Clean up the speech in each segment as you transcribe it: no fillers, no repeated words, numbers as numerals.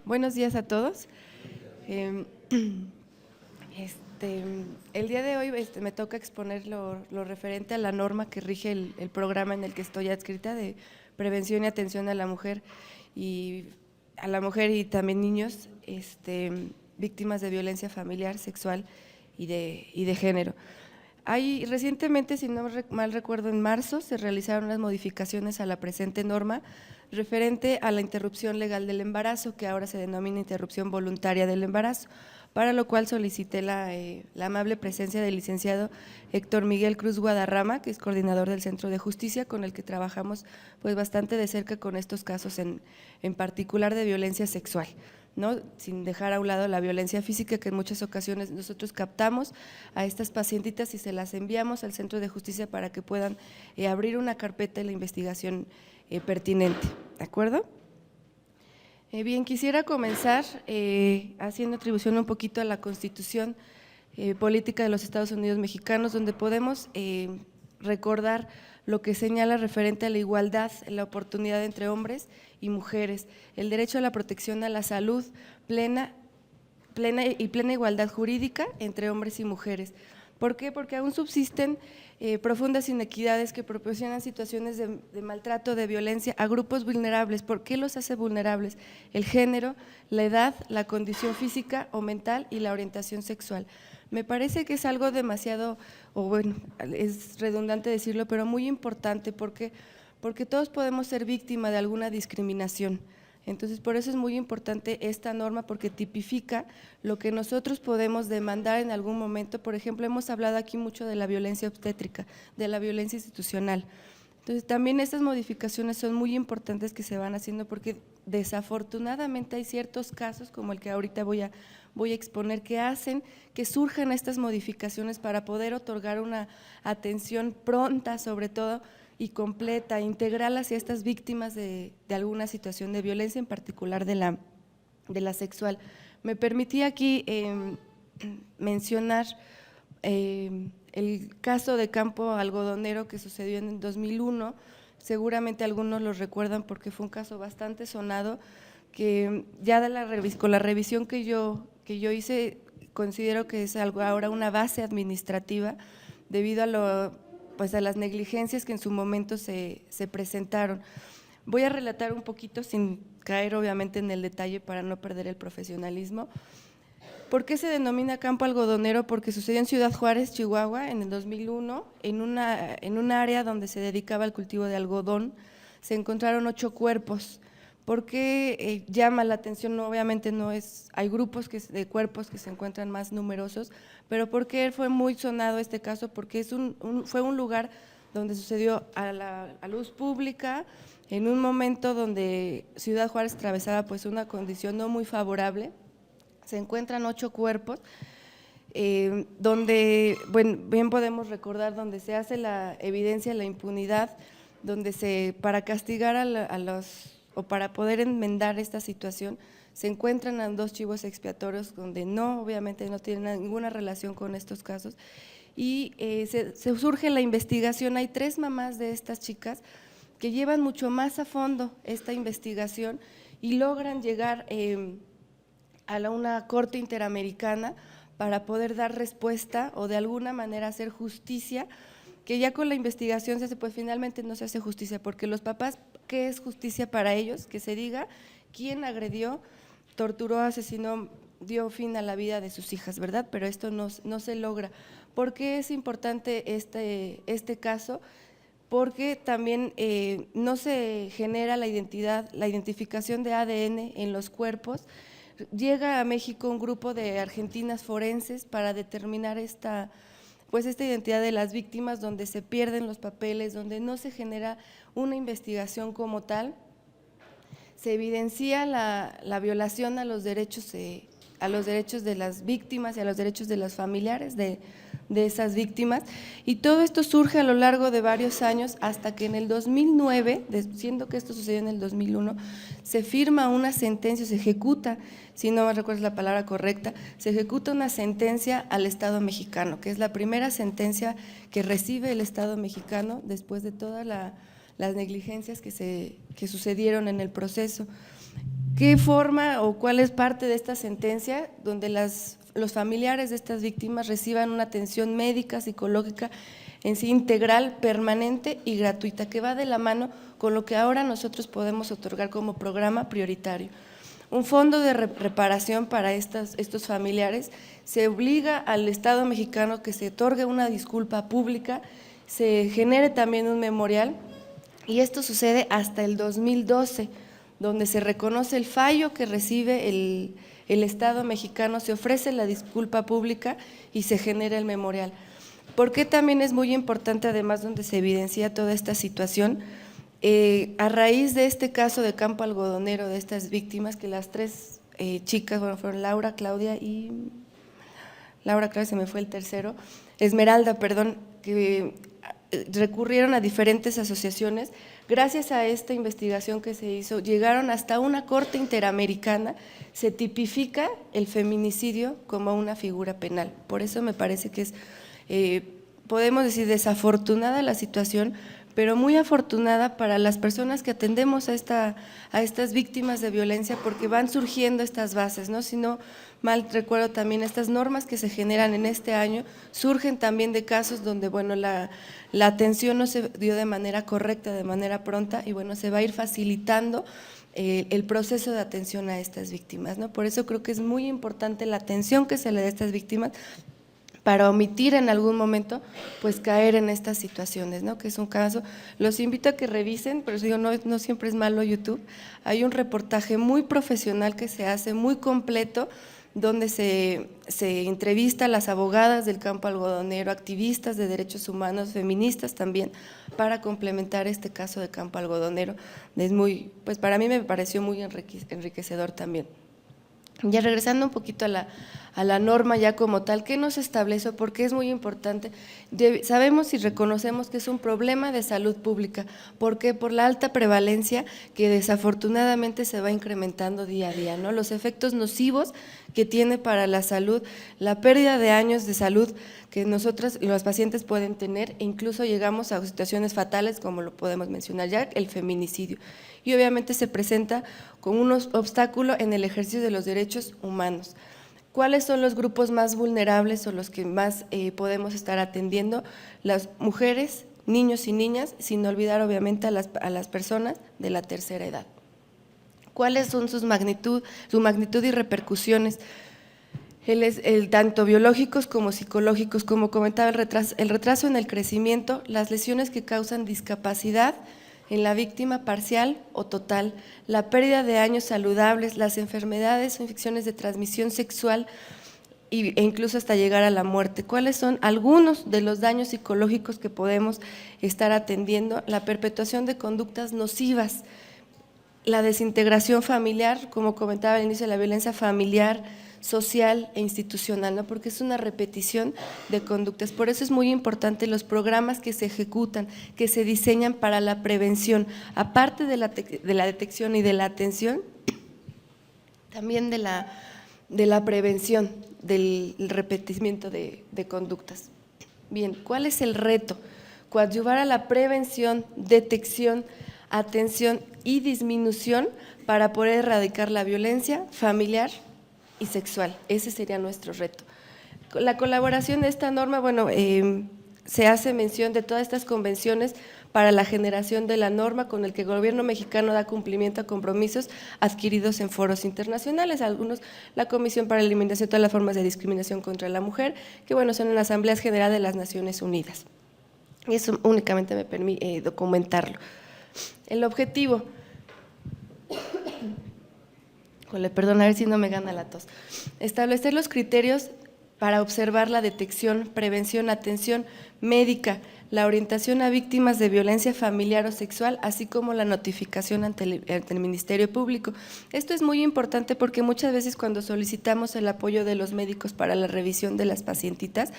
Buenos días a todos. El día de hoy me toca exponer lo referente a la norma que rige el programa en el que estoy adscrita de prevención y atención a la mujer y también niños víctimas de violencia familiar, sexual y de género. Recientemente, si no mal recuerdo, en marzo se realizaron las modificaciones a la presente norma referente a la interrupción legal del embarazo, que ahora se denomina interrupción voluntaria del embarazo, para lo cual solicité la amable presencia del licenciado Héctor Miguel Cruz Guadarrama, que es coordinador del Centro de Justicia, con el que trabajamos pues bastante de cerca con estos casos en particular de violencia sexual, ¿no? Sin dejar a un lado la violencia física, que en muchas ocasiones nosotros captamos a estas pacientitas y se las enviamos al Centro de Justicia para que puedan abrir una carpeta en la investigación pertinente, ¿de acuerdo? Bien, quisiera comenzar haciendo atribución un poquito a la Constitución Política de los Estados Unidos Mexicanos, donde podemos recordar lo que señala referente a la igualdad, la oportunidad entre hombres y mujeres, el derecho a la protección a la salud, plena igualdad jurídica entre hombres y mujeres. ¿Por qué? Porque aún subsisten profundas inequidades que proporcionan situaciones de maltrato, de violencia a grupos vulnerables. ¿Por qué los hace vulnerables? El género, la edad, la condición física o mental y la orientación sexual. Me parece que es algo demasiado, o bueno, es redundante decirlo, pero muy importante, porque todos podemos ser víctimas de alguna discriminación. Entonces, por eso es muy importante esta norma, porque tipifica lo que nosotros podemos demandar en algún momento. Por ejemplo, hemos hablado aquí mucho de la violencia obstétrica, de la violencia institucional. Entonces, también estas modificaciones son muy importantes que se van haciendo, porque desafortunadamente hay ciertos casos, como el que ahorita voy a exponer, que hacen que surjan estas modificaciones para poder otorgar una atención pronta, sobre todo, y completa, integral hacia estas víctimas de alguna situación de violencia, en particular de la sexual. Me permití aquí mencionar el caso de Campo Algodonero que sucedió en el 2001, seguramente algunos lo recuerdan porque fue un caso bastante sonado, que ya con la revisión que yo hice, considero que es algo ahora una base administrativa debido a las negligencias que en su momento se presentaron. Voy a relatar un poquito, sin caer obviamente en el detalle para no perder el profesionalismo. ¿Por qué se denomina Campo Algodonero? Porque sucedió en Ciudad Juárez, Chihuahua, en el 2001, en un área donde se dedicaba al cultivo de algodón. Se encontraron 8 cuerpos. ¿Por qué llama la atención? No, obviamente no es, hay grupos de cuerpos que se encuentran más numerosos, pero ¿por qué fue muy sonado este caso? Porque fue un lugar donde sucedió a la luz pública, en un momento donde Ciudad Juárez atravesaba pues una condición no muy favorable. Se encuentran 8 cuerpos, donde, bueno, bien podemos recordar, donde se hace la evidencia, la impunidad, donde para castigar o para poder enmendar esta situación, se encuentran a 2 chivos expiatorios donde obviamente no tienen ninguna relación con estos casos, y se surge la investigación. Hay 3 mamás de estas chicas que llevan mucho más a fondo esta investigación y logran llegar a una corte interamericana para poder dar respuesta o de alguna manera hacer justicia, que ya con la investigación se hace, pues finalmente no se hace justicia, porque los papás, ¿qué es justicia para ellos? Que se diga quién agredió, torturó, asesinó, dio fin a la vida de sus hijas, ¿verdad? Pero esto no se logra. ¿Por qué es importante este caso? Porque también no se genera la identificación de ADN en los cuerpos. Llega a México un grupo de argentinas forenses para determinar esta identidad de las víctimas, donde se pierden los papeles, donde no se genera una investigación como tal. Se evidencia la violación a los derechos de las víctimas y a los derechos de los familiares de esas víctimas, y todo esto surge a lo largo de varios años, hasta que en el 2009, siendo que esto sucedió en el 2001, se firma una sentencia, se ejecuta, si no me recuerdo la palabra correcta, se ejecuta una sentencia al Estado mexicano, que es la primera sentencia que recibe el Estado mexicano después de todas las negligencias que sucedieron en el proceso. ¿Qué forma o cuál es parte de esta sentencia donde los familiares de estas víctimas reciban una atención médica, psicológica, en sí integral, permanente y gratuita, que va de la mano con lo que ahora nosotros podemos otorgar como programa prioritario? Un fondo de reparación para estos familiares, se obliga al Estado mexicano que se otorgue una disculpa pública, se genere también un memorial, y esto sucede hasta el 2012, donde se reconoce el fallo que recibe el Estado mexicano, se ofrece la disculpa pública y se genera el memorial. ¿Por qué también es muy importante, además, donde se evidencia toda esta situación? A raíz de este caso de Campo Algodonero, de estas víctimas, que las tres chicas, bueno, fueron Laura, Claudia, se me fue el tercero, Esmeralda, perdón, que recurrieron a diferentes asociaciones. Gracias a esta investigación que se hizo, llegaron hasta una corte interamericana, se tipifica el feminicidio como una figura penal. Por eso me parece que es, podemos decir, desafortunada la situación, pero muy afortunada para las personas que atendemos a estas víctimas de violencia, porque van surgiendo estas bases, ¿no? Si no mal recuerdo, también estas normas que se generan en este año surgen también de casos donde, bueno, la atención no se dio de manera correcta, de manera pronta, y bueno, se va a ir facilitando el proceso de atención a estas víctimas, ¿no? Por eso creo que es muy importante la atención que se le da a estas víctimas, para omitir en algún momento, pues caer en estas situaciones, ¿no? Que es un caso. Los invito a que revisen, pero digo, no siempre es malo YouTube. Hay un reportaje muy profesional que se hace, muy completo, donde se entrevista a las abogadas del Campo Algodonero, activistas de derechos humanos, feministas también, para complementar este caso de Campo Algodonero. Es muy, pues para mí me pareció muy enriquecedor también. Ya regresando un poquito a la norma ya como tal, ¿qué nos establece? Porque es muy importante. Sabemos y reconocemos que es un problema de salud pública. ¿Por qué? Por la alta prevalencia que desafortunadamente se va incrementando día a día, ¿no? Los efectos nocivos que tiene para la salud, la pérdida de años de salud que nosotras y los pacientes pueden tener, e incluso llegamos a situaciones fatales, como lo podemos mencionar ya, el feminicidio. Y obviamente se presenta con un obstáculo en el ejercicio de los derechos humanos. ¿Cuáles son los grupos más vulnerables o los que más podemos estar atendiendo? Las mujeres, niños y niñas, sin olvidar obviamente a las personas de la tercera edad. ¿Cuáles son su magnitud y repercusiones? Tanto biológicos como psicológicos, como comentaba, el retraso en el crecimiento, las lesiones que causan discapacidad en la víctima parcial o total, la pérdida de años saludables, las enfermedades o infecciones de transmisión sexual e incluso hasta llegar a la muerte. ¿Cuáles son algunos de los daños psicológicos que podemos estar atendiendo? La perpetuación de conductas nocivas, la desintegración familiar, como comentaba al inicio, la violencia familiar, social e institucional, ¿no? Porque es una repetición de conductas. Por eso es muy importante los programas que se ejecutan, que se diseñan para la prevención, aparte de la detección y de la atención, también de la prevención del repetimiento de conductas. Bien, ¿cuál es el reto? Coadyuvar a la prevención, detección, atención y disminución para poder erradicar la violencia familiar y sexual. Ese sería nuestro reto. La colaboración de esta norma, bueno, se hace mención de todas estas convenciones para la generación de la norma con el que el gobierno mexicano da cumplimiento a compromisos adquiridos en foros internacionales, algunos la Comisión para la Eliminación de todas las formas de discriminación contra la mujer, que bueno, son en la Asamblea General de las Naciones Unidas. Y eso únicamente me permite documentarlo. El objetivo… Perdón, a ver si no me gana la tos. Establecer los criterios para observar la detección, prevención, atención médica, la orientación a víctimas de violencia familiar o sexual, así como la notificación ante el Ministerio Público. Esto es muy importante porque muchas veces cuando solicitamos el apoyo de los médicos para la revisión de las pacientitas,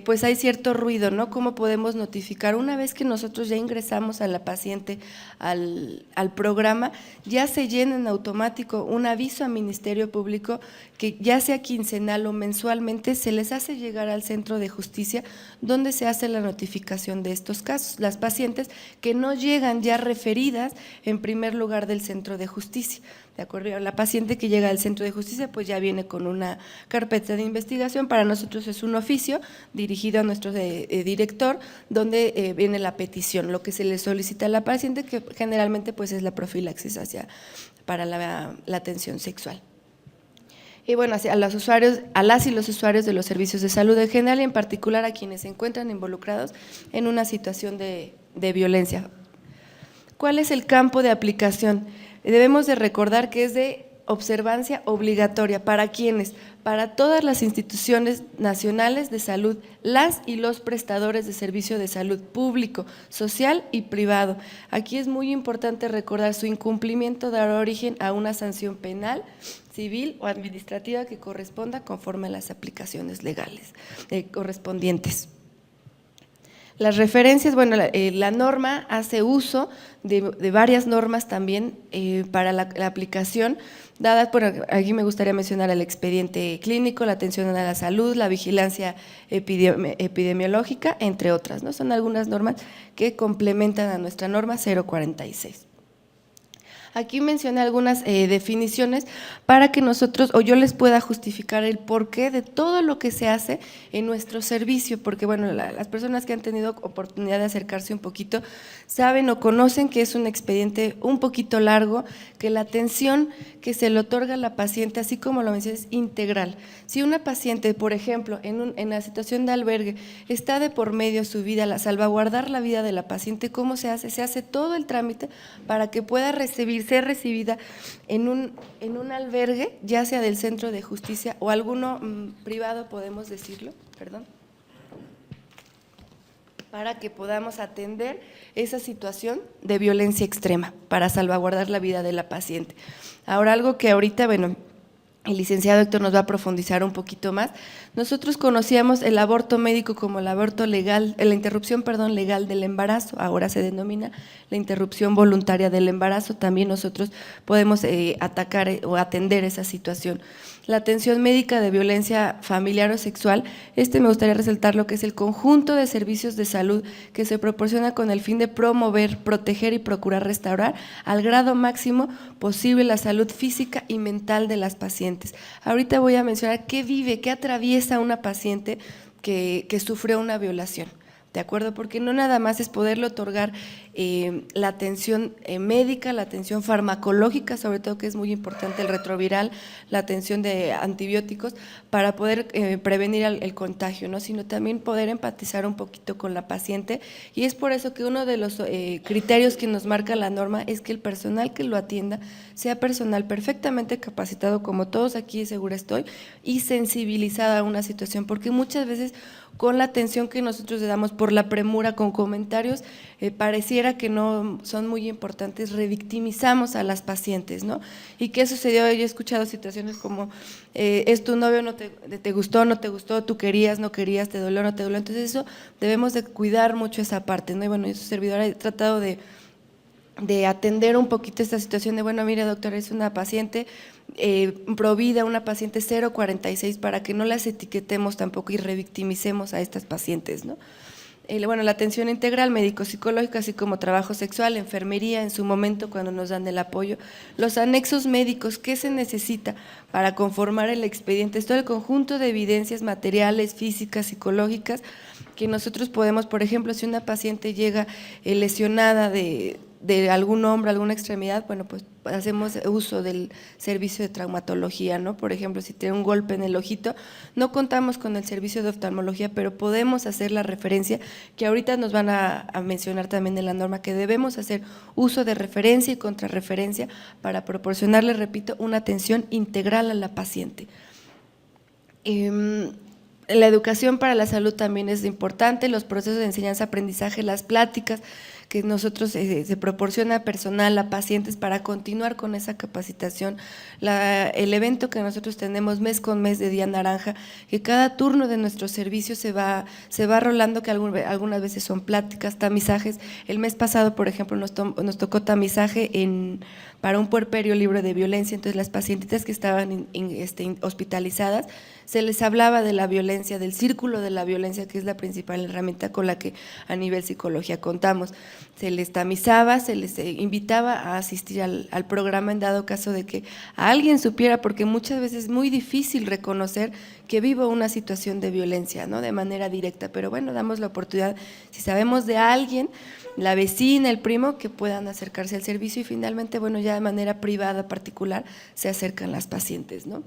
pues hay cierto ruido, ¿no? ¿Cómo podemos notificar? Una vez que nosotros ya ingresamos a la paciente al programa, ya se llena en automático un aviso al Ministerio Público que ya sea quincenal o mensualmente se les hace llegar al Centro de Justicia donde se hace la notificación de estos casos. Las pacientes que no llegan ya referidas en primer lugar del Centro de Justicia. ¿de acuerdo? La paciente que llega al centro de justicia pues ya viene con una carpeta de investigación. Para nosotros es un oficio dirigido a nuestro director, donde viene la petición, lo que se le solicita a la paciente, que generalmente pues es la profilaxis para la atención sexual. Y bueno, a los usuarios, a las y los usuarios de los servicios de salud en general y en particular a quienes se encuentran involucrados en una situación de violencia. ¿Cuál es el campo de aplicación? Debemos de recordar que es de observancia obligatoria. ¿Para quiénes? Para todas las instituciones nacionales de salud, las y los prestadores de servicio de salud público, social y privado. Aquí es muy importante recordar su incumplimiento dará origen a una sanción penal, civil o administrativa que corresponda conforme a las aplicaciones legales correspondientes. Las referencias, bueno, la norma hace uso de varias normas también para la aplicación, dadas, bueno, aquí me gustaría mencionar el expediente clínico, la atención a la salud, la vigilancia epidemiológica, entre otras, ¿no? Son algunas normas que complementan a nuestra norma 046. Aquí mencioné algunas definiciones para que nosotros o yo les pueda justificar el porqué de todo lo que se hace en nuestro servicio, porque bueno, las personas que han tenido oportunidad de acercarse un poquito saben o conocen que es un expediente un poquito largo, que la atención que se le otorga a la paciente, así como lo mencioné, es integral. Si una paciente, por ejemplo, en la situación de albergue, está de por medio su vida, salvaguardar la vida de la paciente, ¿cómo se hace? Se hace todo el trámite para que pueda ser recibida en un albergue, ya sea del centro de justicia o alguno privado, podemos decirlo, perdón, para que podamos atender esa situación de violencia extrema, para salvaguardar la vida de la paciente. Ahora, algo que ahorita, bueno, el licenciado Héctor nos va a profundizar un poquito más. Nosotros conocíamos el aborto médico como el aborto legal, la interrupción, perdón, legal del embarazo, ahora se denomina la interrupción voluntaria del embarazo. También nosotros podemos atacar o atender esa situación. La atención médica de violencia familiar o sexual, me gustaría resaltar lo que es el conjunto de servicios de salud que se proporciona con el fin de promover, proteger y procurar restaurar al grado máximo posible la salud física y mental de las pacientes. Ahorita voy a mencionar qué atraviesa una paciente que sufrió una violación. ¿De acuerdo? Porque no nada más es poderle otorgar la atención médica, la atención farmacológica, sobre todo que es muy importante el retroviral, la atención de antibióticos para poder prevenir el contagio, ¿no? Sino también poder empatizar un poquito con la paciente, y es por eso que uno de los criterios que nos marca la norma es que el personal que lo atienda sea personal perfectamente capacitado, como todos aquí segura estoy, y sensibilizado a una situación, porque muchas veces con la atención que nosotros le damos por la premura, con comentarios, pareciera que no son muy importantes, revictimizamos a las pacientes, ¿no? ¿Y qué sucedió? Yo he escuchado situaciones como, es tu novio, no te gustó, no te gustó, tú querías, no querías, te dolió, no te dolió. Entonces eso debemos de cuidar mucho esa parte, ¿no? Y bueno, yo su servidora he tratado de atender un poquito esta situación de, bueno, mire doctora, es una paciente provida, una paciente 046, para que no las etiquetemos tampoco y revictimicemos a estas pacientes, ¿no? Bueno, la atención integral médico-psicológica, así como trabajo sexual, enfermería, en su momento cuando nos dan el apoyo, los anexos médicos, ¿qué se necesita para conformar el expediente? Es todo el conjunto de evidencias materiales, físicas, psicológicas, que nosotros podemos, por ejemplo, si una paciente llega lesionada de algún hombro, alguna extremidad, bueno, pues hacemos uso del servicio de traumatología, ¿no? Por ejemplo, si tiene un golpe en el ojito, no contamos con el servicio de oftalmología, pero podemos hacer la referencia, que ahorita nos van a mencionar también en la norma, que debemos hacer uso de referencia y contrarreferencia para proporcionarle, repito, una atención integral a la paciente. La educación para la salud también es importante, los procesos de enseñanza-aprendizaje, las pláticas que nosotros se proporciona personal a pacientes para continuar con esa capacitación, el evento que nosotros tenemos mes con mes de Día Naranja, que cada turno de nuestro servicio se va rolando, que algunas veces son pláticas, tamizajes. El mes pasado, por ejemplo, nos tocó tamizaje para un puerperio libre de violencia. Entonces las pacientitas que estaban hospitalizadas, se les hablaba de la violencia, del círculo de la violencia, que es la principal herramienta con la que a nivel psicología contamos. Se les tamizaba, se les invitaba a asistir al programa en dado caso de que alguien supiera, porque muchas veces es muy difícil reconocer que vivo una situación de violencia, ¿no?, de manera directa, pero bueno, damos la oportunidad, si sabemos de alguien, la vecina, el primo, que puedan acercarse al servicio y finalmente, bueno, ya de manera privada, particular, se acercan las pacientes, ¿no?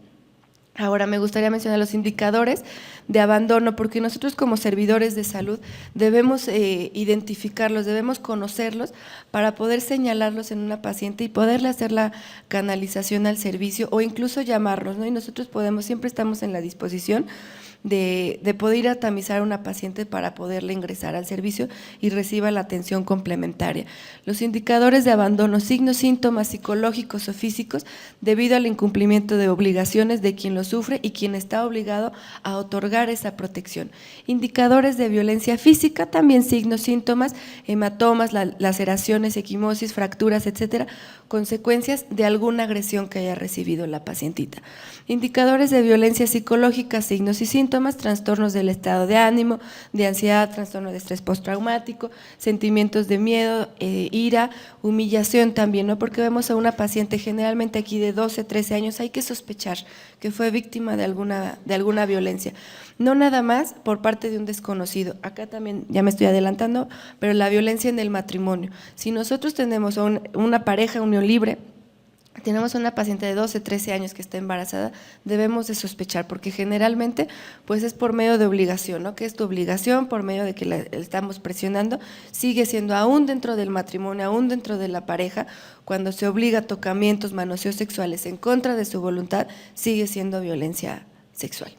Ahora me gustaría mencionar los indicadores de abandono, porque nosotros como servidores de salud debemos identificarlos, debemos conocerlos para poder señalarlos en una paciente y poderle hacer la canalización al servicio o incluso llamarlos, ¿no? Y nosotros siempre estamos en la disposición de poder ir a tamizar a una paciente para poderle ingresar al servicio y reciba la atención complementaria. Los indicadores de abandono, signos, síntomas psicológicos o físicos debido al incumplimiento de obligaciones de quien lo sufre y quien está obligado a otorgar esa protección. Indicadores de violencia física, también signos, síntomas, hematomas, laceraciones, equimosis, fracturas, etcétera, consecuencias de alguna agresión que haya recibido la pacientita. Indicadores de violencia psicológica, signos y síntomas, trastornos del estado de ánimo, de ansiedad, trastorno de estrés postraumático, sentimientos de miedo, ira, humillación también, ¿no? Porque vemos a una paciente generalmente aquí de 12, 13 años, hay que sospechar que fue víctima de alguna violencia. No nada más por parte de un desconocido, acá también ya me estoy adelantando, pero la violencia en el matrimonio. Si nosotros tenemos una pareja, unión libre, tenemos una paciente de 12, 13 años que está embarazada, debemos de sospechar, porque generalmente pues es por medio de obligación, ¿no? Que es tu obligación, por medio de que la estamos presionando, sigue siendo aún dentro del matrimonio, aún dentro de la pareja, cuando se obliga a tocamientos, manoseos sexuales en contra de su voluntad, sigue siendo violencia sexual.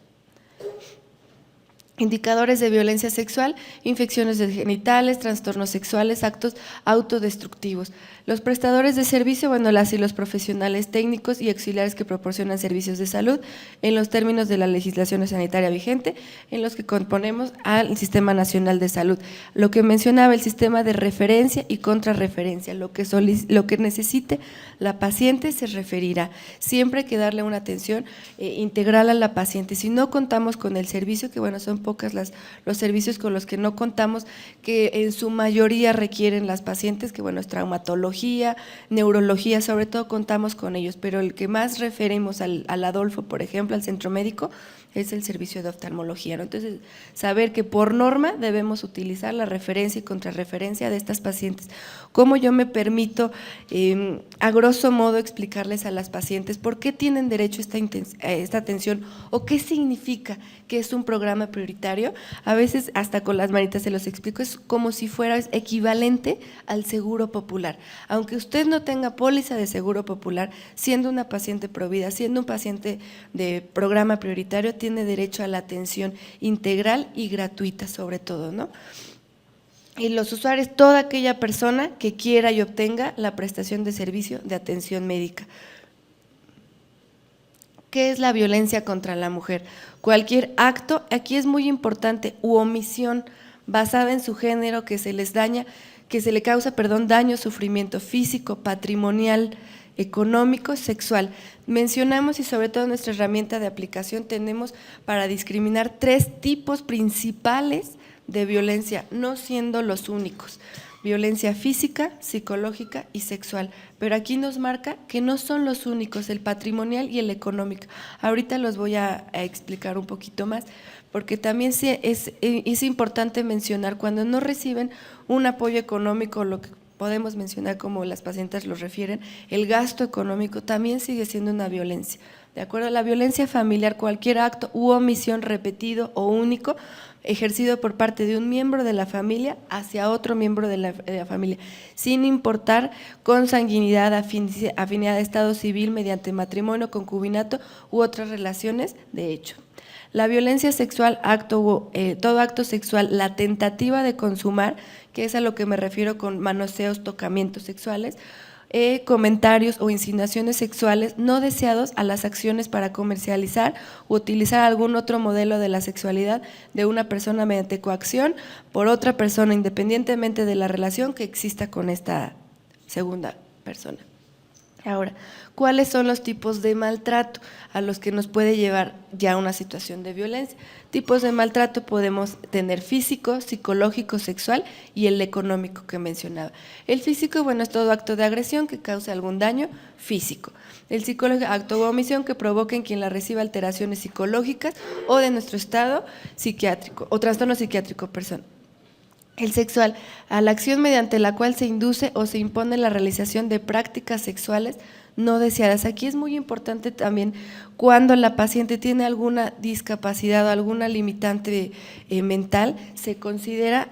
Indicadores de violencia sexual, infecciones de genitales, trastornos sexuales, actos autodestructivos. Los prestadores de servicio, bueno, las y los profesionales técnicos y auxiliares que proporcionan servicios de salud en los términos de la legislación sanitaria vigente, en los que componemos al Sistema Nacional de Salud. Lo que mencionaba el sistema de referencia y contrarreferencia, lo que necesite la paciente se referirá. Siempre hay que darle una atención integral a la paciente. Si no contamos con el servicio, que bueno, son pocas los servicios con los que no contamos, que en su mayoría requieren las pacientes, que bueno, es traumatología, neurología, sobre todo contamos con ellos, pero el que más referimos al Adolfo, por ejemplo, al centro médico, es el servicio de oftalmología, ¿no? Entonces, saber que por norma debemos utilizar la referencia y contrarreferencia de estas pacientes. ¿Cómo yo me permito, a grosso modo, explicarles a las pacientes por qué tienen derecho a esta atención o qué significa que es un programa prioritario? A veces hasta con las manitas se los explico, es como si fuera equivalente al seguro popular. Aunque usted no tenga póliza de seguro popular, siendo una paciente provida, siendo un paciente de programa prioritario, tiene derecho a la atención integral y gratuita sobre todo, ¿no? Y los usuarios, toda aquella persona que quiera y obtenga la prestación de servicio de atención médica. ¿Qué es la violencia contra la mujer? Cualquier acto, aquí es muy importante, u omisión basada en su género que se le causa daño, sufrimiento físico, patrimonial, económico, sexual. Mencionamos y sobre todo nuestra herramienta de aplicación tenemos para discriminar 3 tipos principales de violencia, no siendo los únicos: violencia física, psicológica y sexual, pero aquí nos marca que no son los únicos, el patrimonial y el económico. Ahorita los voy a explicar un poquito más, porque también es importante mencionar cuando no reciben un apoyo económico, lo que podemos mencionar como las pacientes lo refieren, el gasto económico también sigue siendo una violencia. De acuerdo a la violencia familiar, cualquier acto u omisión repetido o único ejercido por parte de un miembro de la familia hacia otro miembro de la familia, sin importar consanguinidad, afinidad de estado civil mediante matrimonio, concubinato u otras relaciones de hecho. La violencia sexual, todo acto sexual, la tentativa de consumar, que es a lo que me refiero con manoseos, tocamientos sexuales, comentarios o insinuaciones sexuales no deseados a las acciones para comercializar u utilizar algún otro modelo de la sexualidad de una persona mediante coacción por otra persona, independientemente de la relación que exista con esta segunda persona. Ahora, ¿cuáles son los tipos de maltrato a los que nos puede llevar ya a una situación de violencia? Tipos de maltrato podemos tener físico, psicológico, sexual y el económico que mencionaba. El físico, bueno, es todo acto de agresión que cause algún daño físico. El psicológico, acto o omisión que provoque en quien la reciba alteraciones psicológicas o de nuestro estado psiquiátrico o trastorno psiquiátrico personal. El sexual, a la acción mediante la cual se induce o se impone la realización de prácticas sexuales no deseadas. Aquí es muy importante también cuando la paciente tiene alguna discapacidad o alguna limitante mental, se considera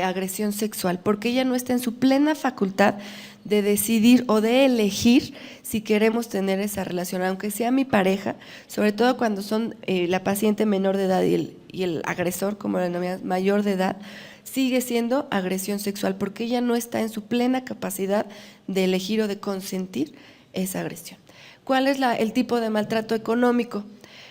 agresión sexual, porque ella no está en su plena facultad de decidir o de elegir si queremos tener esa relación, aunque sea mi pareja, sobre todo cuando son la paciente menor de edad y el agresor, como lo denominamos, mayor de edad, sigue siendo agresión sexual porque ella no está en su plena capacidad de elegir o de consentir esa agresión. ¿Cuál es el tipo de maltrato económico?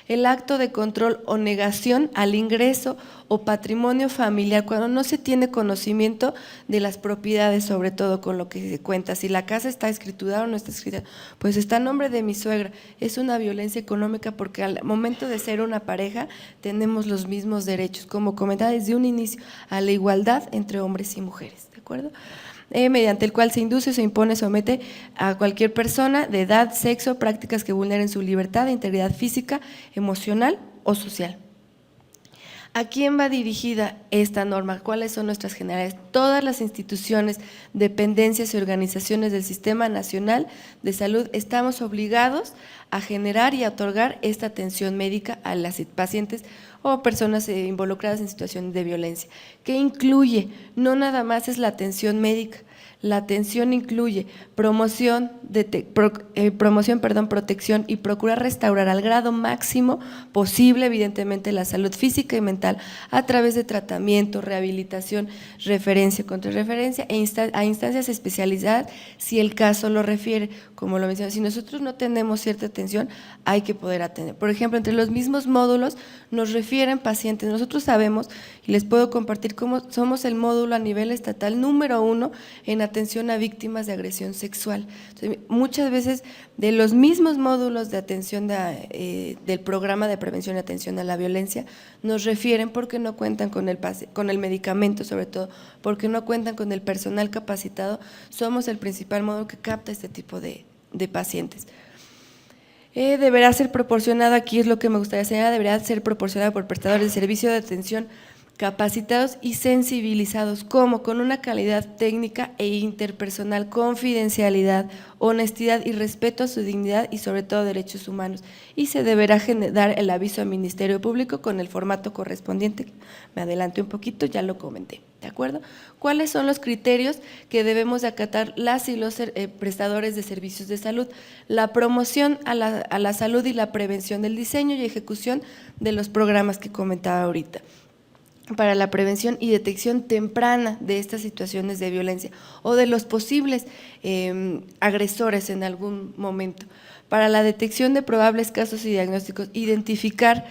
El acto de control o negación al ingreso o patrimonio familiar, cuando no se tiene conocimiento de las propiedades, sobre todo con lo que se cuenta. Si la casa está escriturada o no está escriturada, pues está a nombre de mi suegra. Es una violencia económica porque al momento de ser una pareja tenemos los mismos derechos, como comentaba desde un inicio, a la igualdad entre hombres y mujeres, ¿de acuerdo? Mediante el cual se induce, se impone, somete a cualquier persona de edad, sexo, prácticas que vulneren su libertad e integridad física, emocional o social. ¿A quién va dirigida esta norma? ¿Cuáles son nuestras generalidades? Todas las instituciones, dependencias y organizaciones del Sistema Nacional de Salud estamos obligados a generar y a otorgar esta atención médica a las pacientes o personas involucradas en situaciones de violencia. ¿Qué incluye? No nada más es la atención médica. La atención incluye promoción, protección y procurar restaurar al grado máximo posible, evidentemente, la salud física y mental a través de tratamiento, rehabilitación, referencia, contrarreferencia a instancias especializadas si el caso lo refiere. Como lo mencioné, si nosotros no tenemos cierta atención, hay que poder atender. Por ejemplo, entre los mismos módulos nos refieren pacientes. Nosotros sabemos, y les puedo compartir cómo somos el módulo a nivel estatal número 1 en atención a víctimas de agresión sexual. Entonces, muchas veces de los mismos módulos de atención del programa de prevención y atención a la violencia nos refieren porque no cuentan con el medicamento, sobre todo porque no cuentan con el personal capacitado. Somos el principal módulo que capta este tipo de pacientes. Deberá ser proporcionada, aquí es lo que me gustaría señalar, deberá ser proporcionada por prestadores de servicio de atención capacitados y sensibilizados, como con una calidad técnica e interpersonal, confidencialidad, honestidad y respeto a su dignidad y sobre todo derechos humanos. Y se deberá dar el aviso al Ministerio Público con el formato correspondiente. Me adelanté un poquito, ya lo comenté, ¿de acuerdo? ¿Cuáles son los criterios que debemos de acatar las y los prestadores de servicios de salud? La promoción a la salud y la prevención del diseño y ejecución de los programas que comentaba ahorita, para la prevención y detección temprana de estas situaciones de violencia o de los posibles agresores en algún momento. Para la detección de probables casos y diagnósticos, identificar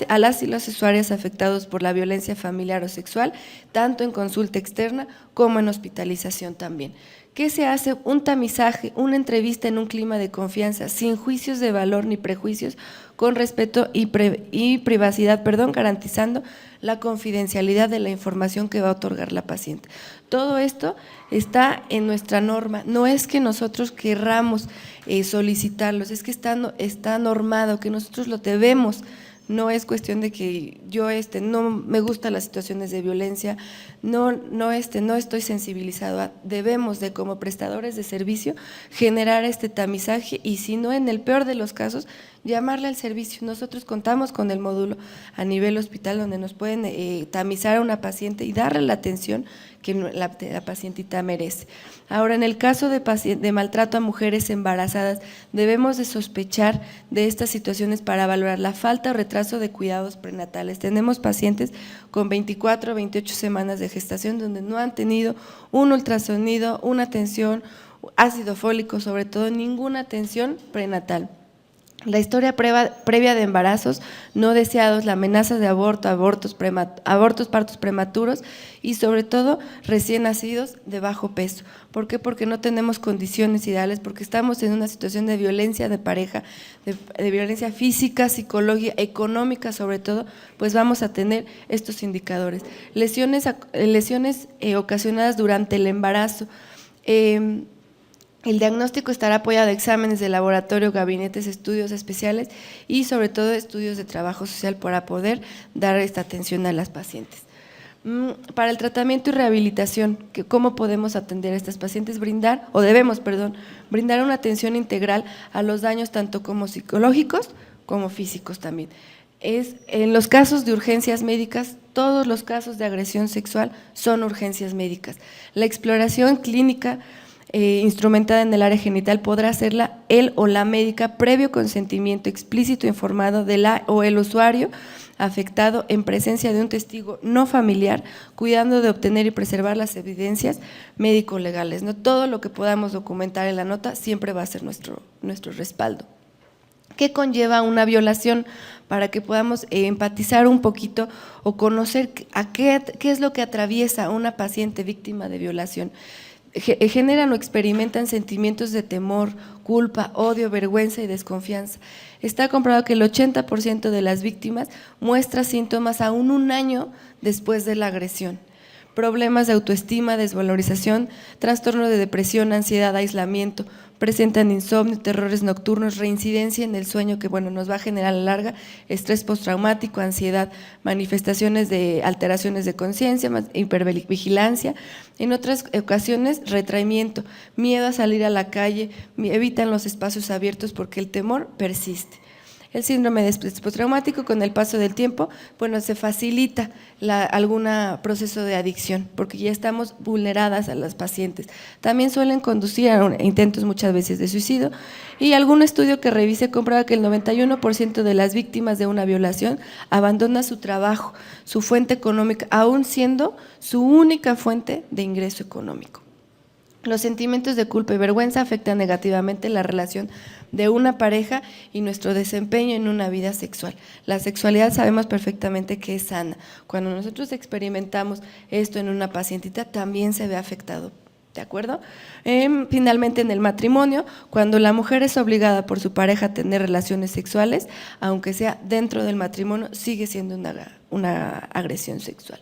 a las y los usuarios afectados por la violencia familiar o sexual, tanto en consulta externa como en hospitalización también. ¿Qué se hace? Un tamizaje, una entrevista en un clima de confianza, sin juicios de valor ni prejuicios, con respeto y privacidad, garantizando la confidencialidad de la información que va a otorgar la paciente. Todo esto está en nuestra norma, no es que nosotros querramos solicitarlos, es que está normado, que nosotros lo debemos. No es cuestión de que yo no me gustan las situaciones de violencia, no estoy sensibilizado. Debemos de, como prestadores de servicio, generar este tamizaje y si no, en el peor de los casos, llamarle al servicio. Nosotros contamos con el módulo a nivel hospital donde nos pueden tamizar a una paciente y darle la atención que la pacientita merece. Ahora, en el caso de maltrato a mujeres embarazadas, debemos de sospechar de estas situaciones para valorar la falta o retraso de cuidados prenatales. Tenemos pacientes con 24 o 28 semanas de gestación donde no han tenido un ultrasonido, una atención, ácido fólico, sobre todo ninguna atención prenatal. La historia previa de embarazos no deseados, la amenaza de aborto, abortos, partos prematuros y sobre todo recién nacidos de bajo peso. ¿Por qué? Porque no tenemos condiciones ideales, porque estamos en una situación de violencia de pareja, de violencia física, psicológica, económica sobre todo, pues vamos a tener estos indicadores. Lesiones ocasionadas durante el embarazo. El diagnóstico estará apoyado de exámenes de laboratorio, gabinetes, estudios especiales y sobre todo estudios de trabajo social para poder dar esta atención a las pacientes. Para el tratamiento y rehabilitación, ¿cómo podemos atender a estas pacientes? Brindar una atención integral a los daños tanto como psicológicos como físicos también. En los casos de urgencias médicas, todos los casos de agresión sexual son urgencias médicas. La exploración clínica instrumentada en el área genital podrá hacerla él o la médica previo consentimiento explícito informado de la o el usuario afectado en presencia de un testigo no familiar, cuidando de obtener y preservar las evidencias médico-legales. No todo lo que podamos documentar en la nota siempre va a ser nuestro respaldo. ¿Qué conlleva una violación? Para que podamos empatizar un poquito o conocer qué es lo que atraviesa una paciente víctima de violación. Generan o experimentan sentimientos de temor, culpa, odio, vergüenza y desconfianza. Está comprobado que el 80% de las víctimas muestra síntomas aún un año después de la agresión. Problemas de autoestima, desvalorización, trastorno de depresión, ansiedad, aislamiento, presentan insomnio, terrores nocturnos, reincidencia en el sueño que nos va a generar a la larga, estrés postraumático, ansiedad, manifestaciones de alteraciones de conciencia, hipervigilancia, en otras ocasiones retraimiento, miedo a salir a la calle, evitan los espacios abiertos porque el temor persiste. El síndrome de estrés postraumático, con el paso del tiempo, se facilita algún proceso de adicción, porque ya estamos vulneradas a las pacientes. También suelen conducir a intentos muchas veces de suicidio, y algún estudio que revise comprueba que el 91% de las víctimas de una violación abandona su trabajo, su fuente económica, aún siendo su única fuente de ingreso económico. Los sentimientos de culpa y vergüenza afectan negativamente la relación de una pareja y nuestro desempeño en una vida sexual. La sexualidad sabemos perfectamente que es sana. Cuando nosotros experimentamos esto en una pacientita, también se ve afectado. ¿De acuerdo? Finalmente, en el matrimonio, cuando la mujer es obligada por su pareja a tener relaciones sexuales, aunque sea dentro del matrimonio, sigue siendo una agresión sexual.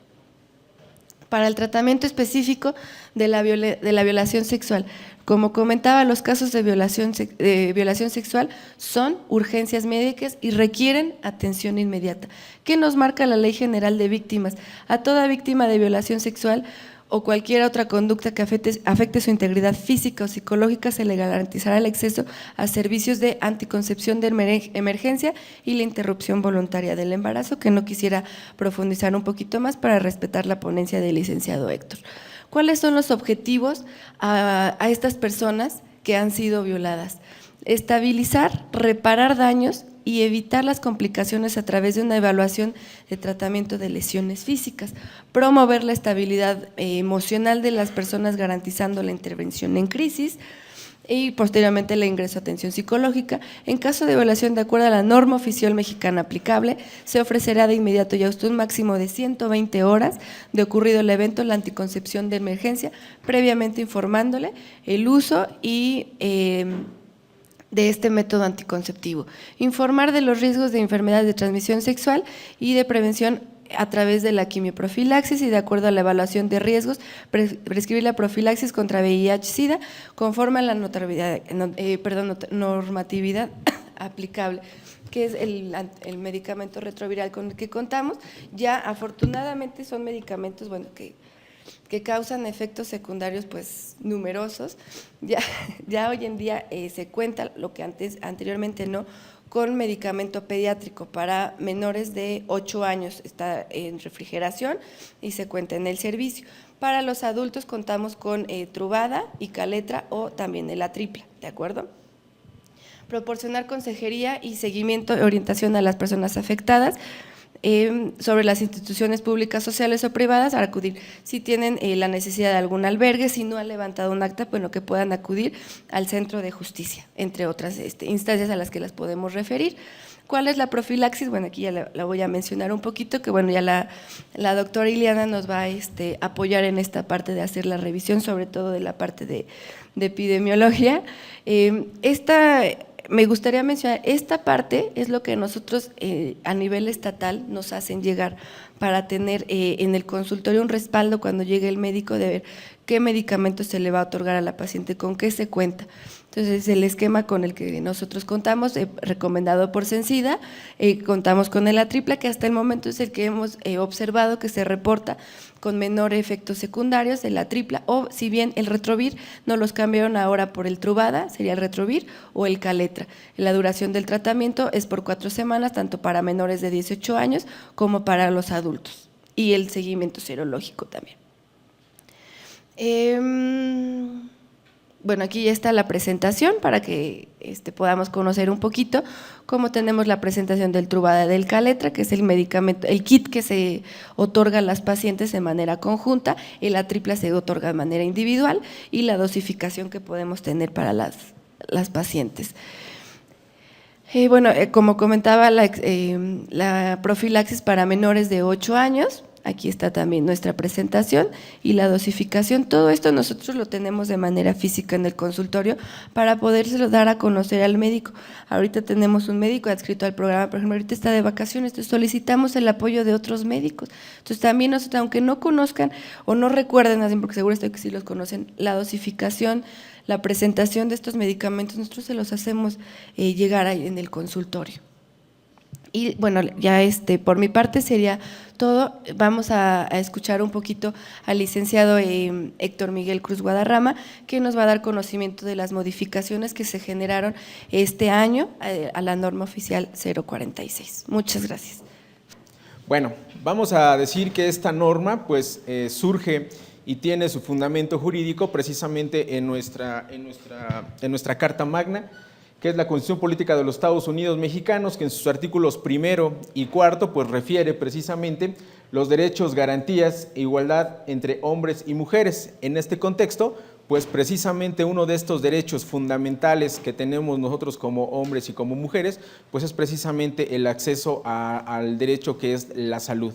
Para el tratamiento específico de la violación sexual, como comentaba, los casos de violación sexual son urgencias médicas y requieren atención inmediata. ¿Qué nos marca la Ley General de Víctimas? A toda víctima de violación sexual o cualquier otra conducta que afecte su integridad física o psicológica, se le garantizará el acceso a servicios de anticoncepción de emergencia y la interrupción voluntaria del embarazo, que no quisiera profundizar un poquito más para respetar la ponencia del licenciado Héctor. ¿Cuáles son los objetivos a estas personas que han sido violadas? Estabilizar, reparar daños y evitar las complicaciones a través de una evaluación de tratamiento de lesiones físicas, promover la estabilidad emocional de las personas garantizando la intervención en crisis y posteriormente el ingreso a atención psicológica. En caso de violación, de acuerdo a la norma oficial mexicana aplicable, se ofrecerá de inmediato y hasta un máximo de 120 horas de ocurrido el evento la anticoncepción de emergencia, previamente informándole el uso y de este método anticonceptivo. Informar de los riesgos de enfermedades de transmisión sexual y de prevención a través de la quimioprofilaxis y de acuerdo a la evaluación de riesgos, prescribir la profilaxis contra VIH-Sida conforme a la normatividad aplicable, que es el medicamento retroviral con el que contamos. Ya afortunadamente son medicamentos que causan efectos secundarios numerosos. Ya hoy en día se cuenta, lo que anteriormente no, con medicamento pediátrico para menores de 8 años, está en refrigeración y se cuenta en el servicio. Para los adultos contamos con Truvada y Caletra o también el Atripla, ¿de acuerdo? Proporcionar consejería y seguimiento y orientación a las personas afectadas. sobre las instituciones públicas, sociales o privadas, a acudir si tienen la necesidad de algún albergue, si no han levantado un acta, bueno, que puedan acudir al centro de justicia, entre otras instancias a las que las podemos referir. ¿Cuál es la profilaxis? Bueno, aquí ya la voy a mencionar un poquito, que bueno, ya la doctora Iliana nos va a apoyar en esta parte de hacer la revisión, sobre todo de la parte de epidemiología. Me gustaría mencionar, esta parte es lo que nosotros a nivel estatal nos hacen llegar para tener en el consultorio un respaldo cuando llegue el médico de ver qué medicamentos se le va a otorgar a la paciente, con qué se cuenta. Entonces, el esquema con el que nosotros contamos, recomendado por Cencida, contamos con el Atripla, que hasta el momento es el que hemos observado que se reporta con menor efectos secundarios, el Atripla, o si bien el Retrovir no los cambiaron ahora por el Truvada, sería el Retrovir o el Caletra. La duración del tratamiento es por 4 semanas, tanto para menores de 18 años como para los adultos, y el seguimiento serológico también. Bueno, aquí ya está la presentación para que podamos conocer un poquito cómo tenemos la presentación del Truvada del Caletra, que es el medicamento, el kit que se otorga a las pacientes de manera conjunta, el Atripla se otorga de manera individual, y la dosificación que podemos tener para las pacientes. Bueno, como comentaba, la profilaxis para menores de 8 años, aquí está también nuestra presentación y la dosificación. Todo esto nosotros lo tenemos de manera física en el consultorio para podérselo dar a conocer al médico. Ahorita tenemos un médico adscrito al programa, por ejemplo, ahorita está de vacaciones, entonces solicitamos el apoyo de otros médicos. Entonces también nosotros, aunque no conozcan o no recuerden, así porque seguro estoy que sí los conocen, la dosificación, la presentación de estos medicamentos, nosotros se los hacemos llegar ahí en el consultorio. Y bueno, ya por mi parte sería todo. Vamos a escuchar un poquito al licenciado Héctor Miguel Cruz Guadarrama, que nos va a dar conocimiento de las modificaciones que se generaron este año a la norma oficial 046. Muchas gracias. Bueno, vamos a decir que esta norma pues surge y tiene su fundamento jurídico precisamente en nuestra Carta Magna, que es la Constitución Política de los Estados Unidos Mexicanos, que en sus artículos 1 y 4 pues refiere precisamente los derechos, garantías e igualdad entre hombres y mujeres. En este contexto, pues precisamente uno de estos derechos fundamentales que tenemos nosotros como hombres y como mujeres, pues es precisamente el acceso al derecho que es la salud.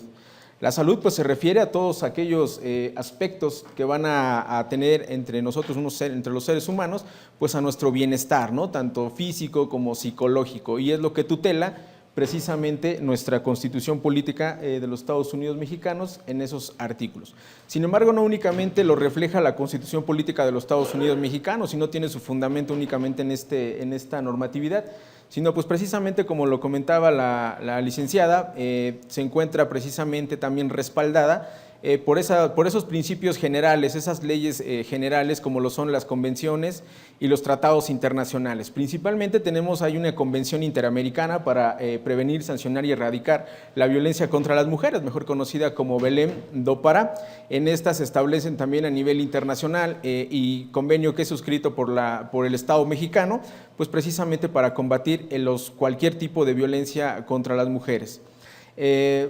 La salud pues se refiere a todos aquellos aspectos que van a tener entre nosotros, entre los seres humanos, pues a nuestro bienestar, ¿no? Tanto físico como psicológico, y es lo que tutela precisamente nuestra Constitución Política de los Estados Unidos Mexicanos en esos artículos. Sin embargo, no únicamente lo refleja la Constitución Política de los Estados Unidos Mexicanos, sino tiene su fundamento únicamente en esta normatividad, sino pues precisamente como lo comentaba la licenciada, se encuentra precisamente también respaldada por esos principios generales, esas leyes generales como lo son las convenciones y los tratados internacionales. Principalmente hay una convención interamericana para prevenir, sancionar y erradicar la violencia contra las mujeres, mejor conocida como Belém do Pará. En esta se establecen también a nivel internacional y convenio que es suscrito por el Estado mexicano, pues precisamente para combatir cualquier tipo de violencia contra las mujeres.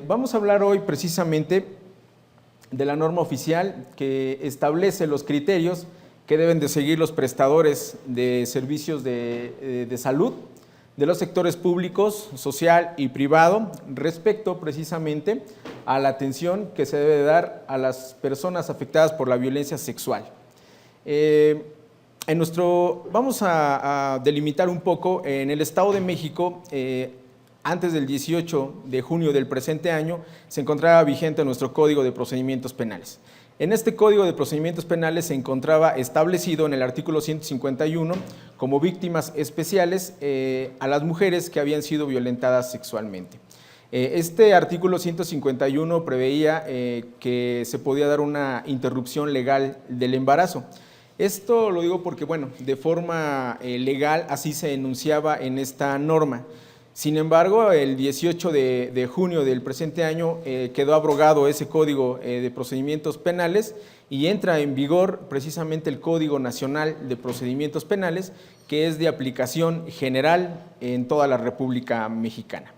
Vamos a hablar hoy precisamente de la norma oficial que establece los criterios que deben de seguir los prestadores de servicios de salud de los sectores públicos, social y privado respecto precisamente a la atención que se debe dar a las personas afectadas por la violencia sexual. Vamos a delimitar un poco. En el Estado de México, antes del 18 de junio del presente año, se encontraba vigente nuestro Código de Procedimientos Penales. En este Código de Procedimientos Penales se encontraba establecido en el artículo 151 como víctimas especiales a las mujeres que habían sido violentadas sexualmente. Este artículo 151 preveía que se podía dar una interrupción legal del embarazo. Esto lo digo porque, bueno, de forma legal así se enunciaba en esta norma. Sin embargo, el 18 de junio del presente año quedó abrogado ese Código de Procedimientos Penales y entra en vigor precisamente el Código Nacional de Procedimientos Penales, que es de aplicación general en toda la República Mexicana.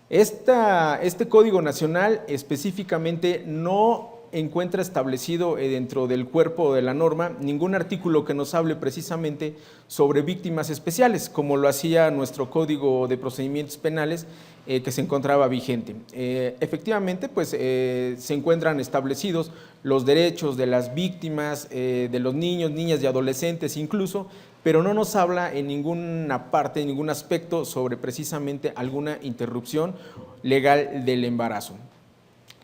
Este Código Nacional específicamente no encuentra establecido dentro del cuerpo de la norma ningún artículo que nos hable precisamente sobre víctimas especiales, como lo hacía nuestro Código de Procedimientos Penales que se encontraba vigente. Efectivamente, pues se encuentran establecidos los derechos de las víctimas, de los niños, niñas y adolescentes incluso, pero no nos habla en ninguna parte, en ningún aspecto sobre precisamente alguna interrupción legal del embarazo.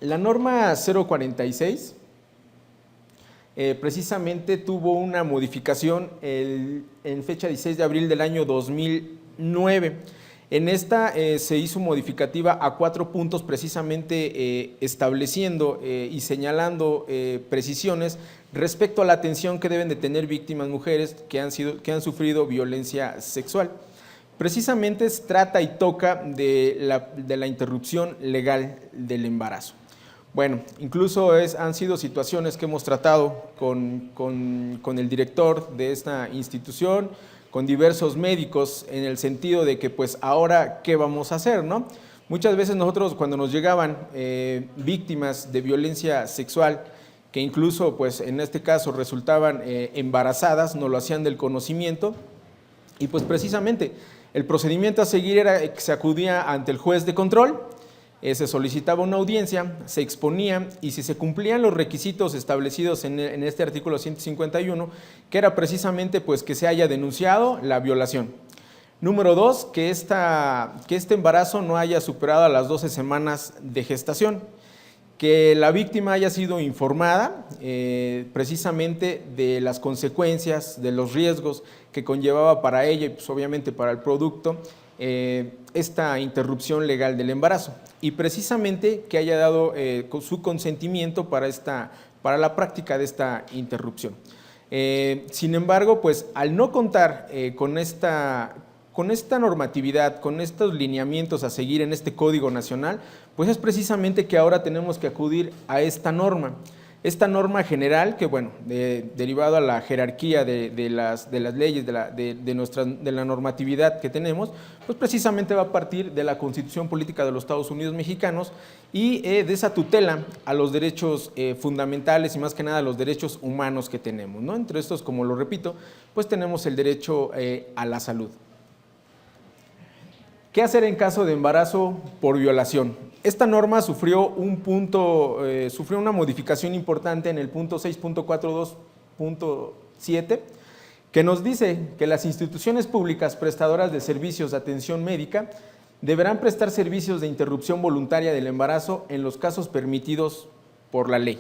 La norma 046 precisamente tuvo una modificación en fecha 16 de abril del año 2009. En esta se hizo modificativa a 4 puntos precisamente estableciendo y señalando precisiones respecto a la atención que deben de tener víctimas mujeres que han sufrido violencia sexual. Precisamente trata y toca de la interrupción legal del embarazo. Bueno, incluso han sido situaciones que hemos tratado con el director de esta institución, con diversos médicos, en el sentido de que pues ahora, ¿qué vamos a hacer, no? Muchas veces nosotros cuando nos llegaban víctimas de violencia sexual, que incluso pues en este caso resultaban embarazadas, nos lo hacían del conocimiento, y pues precisamente el procedimiento a seguir era que se acudía ante el juez de control, se solicitaba una audiencia, se exponía y si se cumplían los requisitos establecidos en este artículo 151, que era precisamente pues que se haya denunciado la violación. Número 2, que este embarazo no haya superado las 12 semanas de gestación, que la víctima haya sido informada precisamente de las consecuencias, de los riesgos que conllevaba para ella y pues obviamente para el producto esta interrupción legal del embarazo y precisamente que haya dado su consentimiento para la práctica de esta interrupción. Sin embargo, pues al no contar con esta normatividad, con estos lineamientos a seguir en este Código Nacional, pues es precisamente que ahora tenemos que acudir a esta norma general que, bueno, derivado a la jerarquía de las leyes, de la normatividad que tenemos, pues precisamente va a partir de la Constitución Política de los Estados Unidos Mexicanos y de esa tutela a los derechos fundamentales y más que nada a los derechos humanos que tenemos, ¿no? Entre estos, como lo repito, pues tenemos el derecho a la salud. ¿Qué hacer en caso de embarazo por violación? Esta norma sufrió una modificación importante en el punto 6.42.7 que nos dice que las instituciones públicas prestadoras de servicios de atención médica deberán prestar servicios de interrupción voluntaria del embarazo en los casos permitidos por la ley.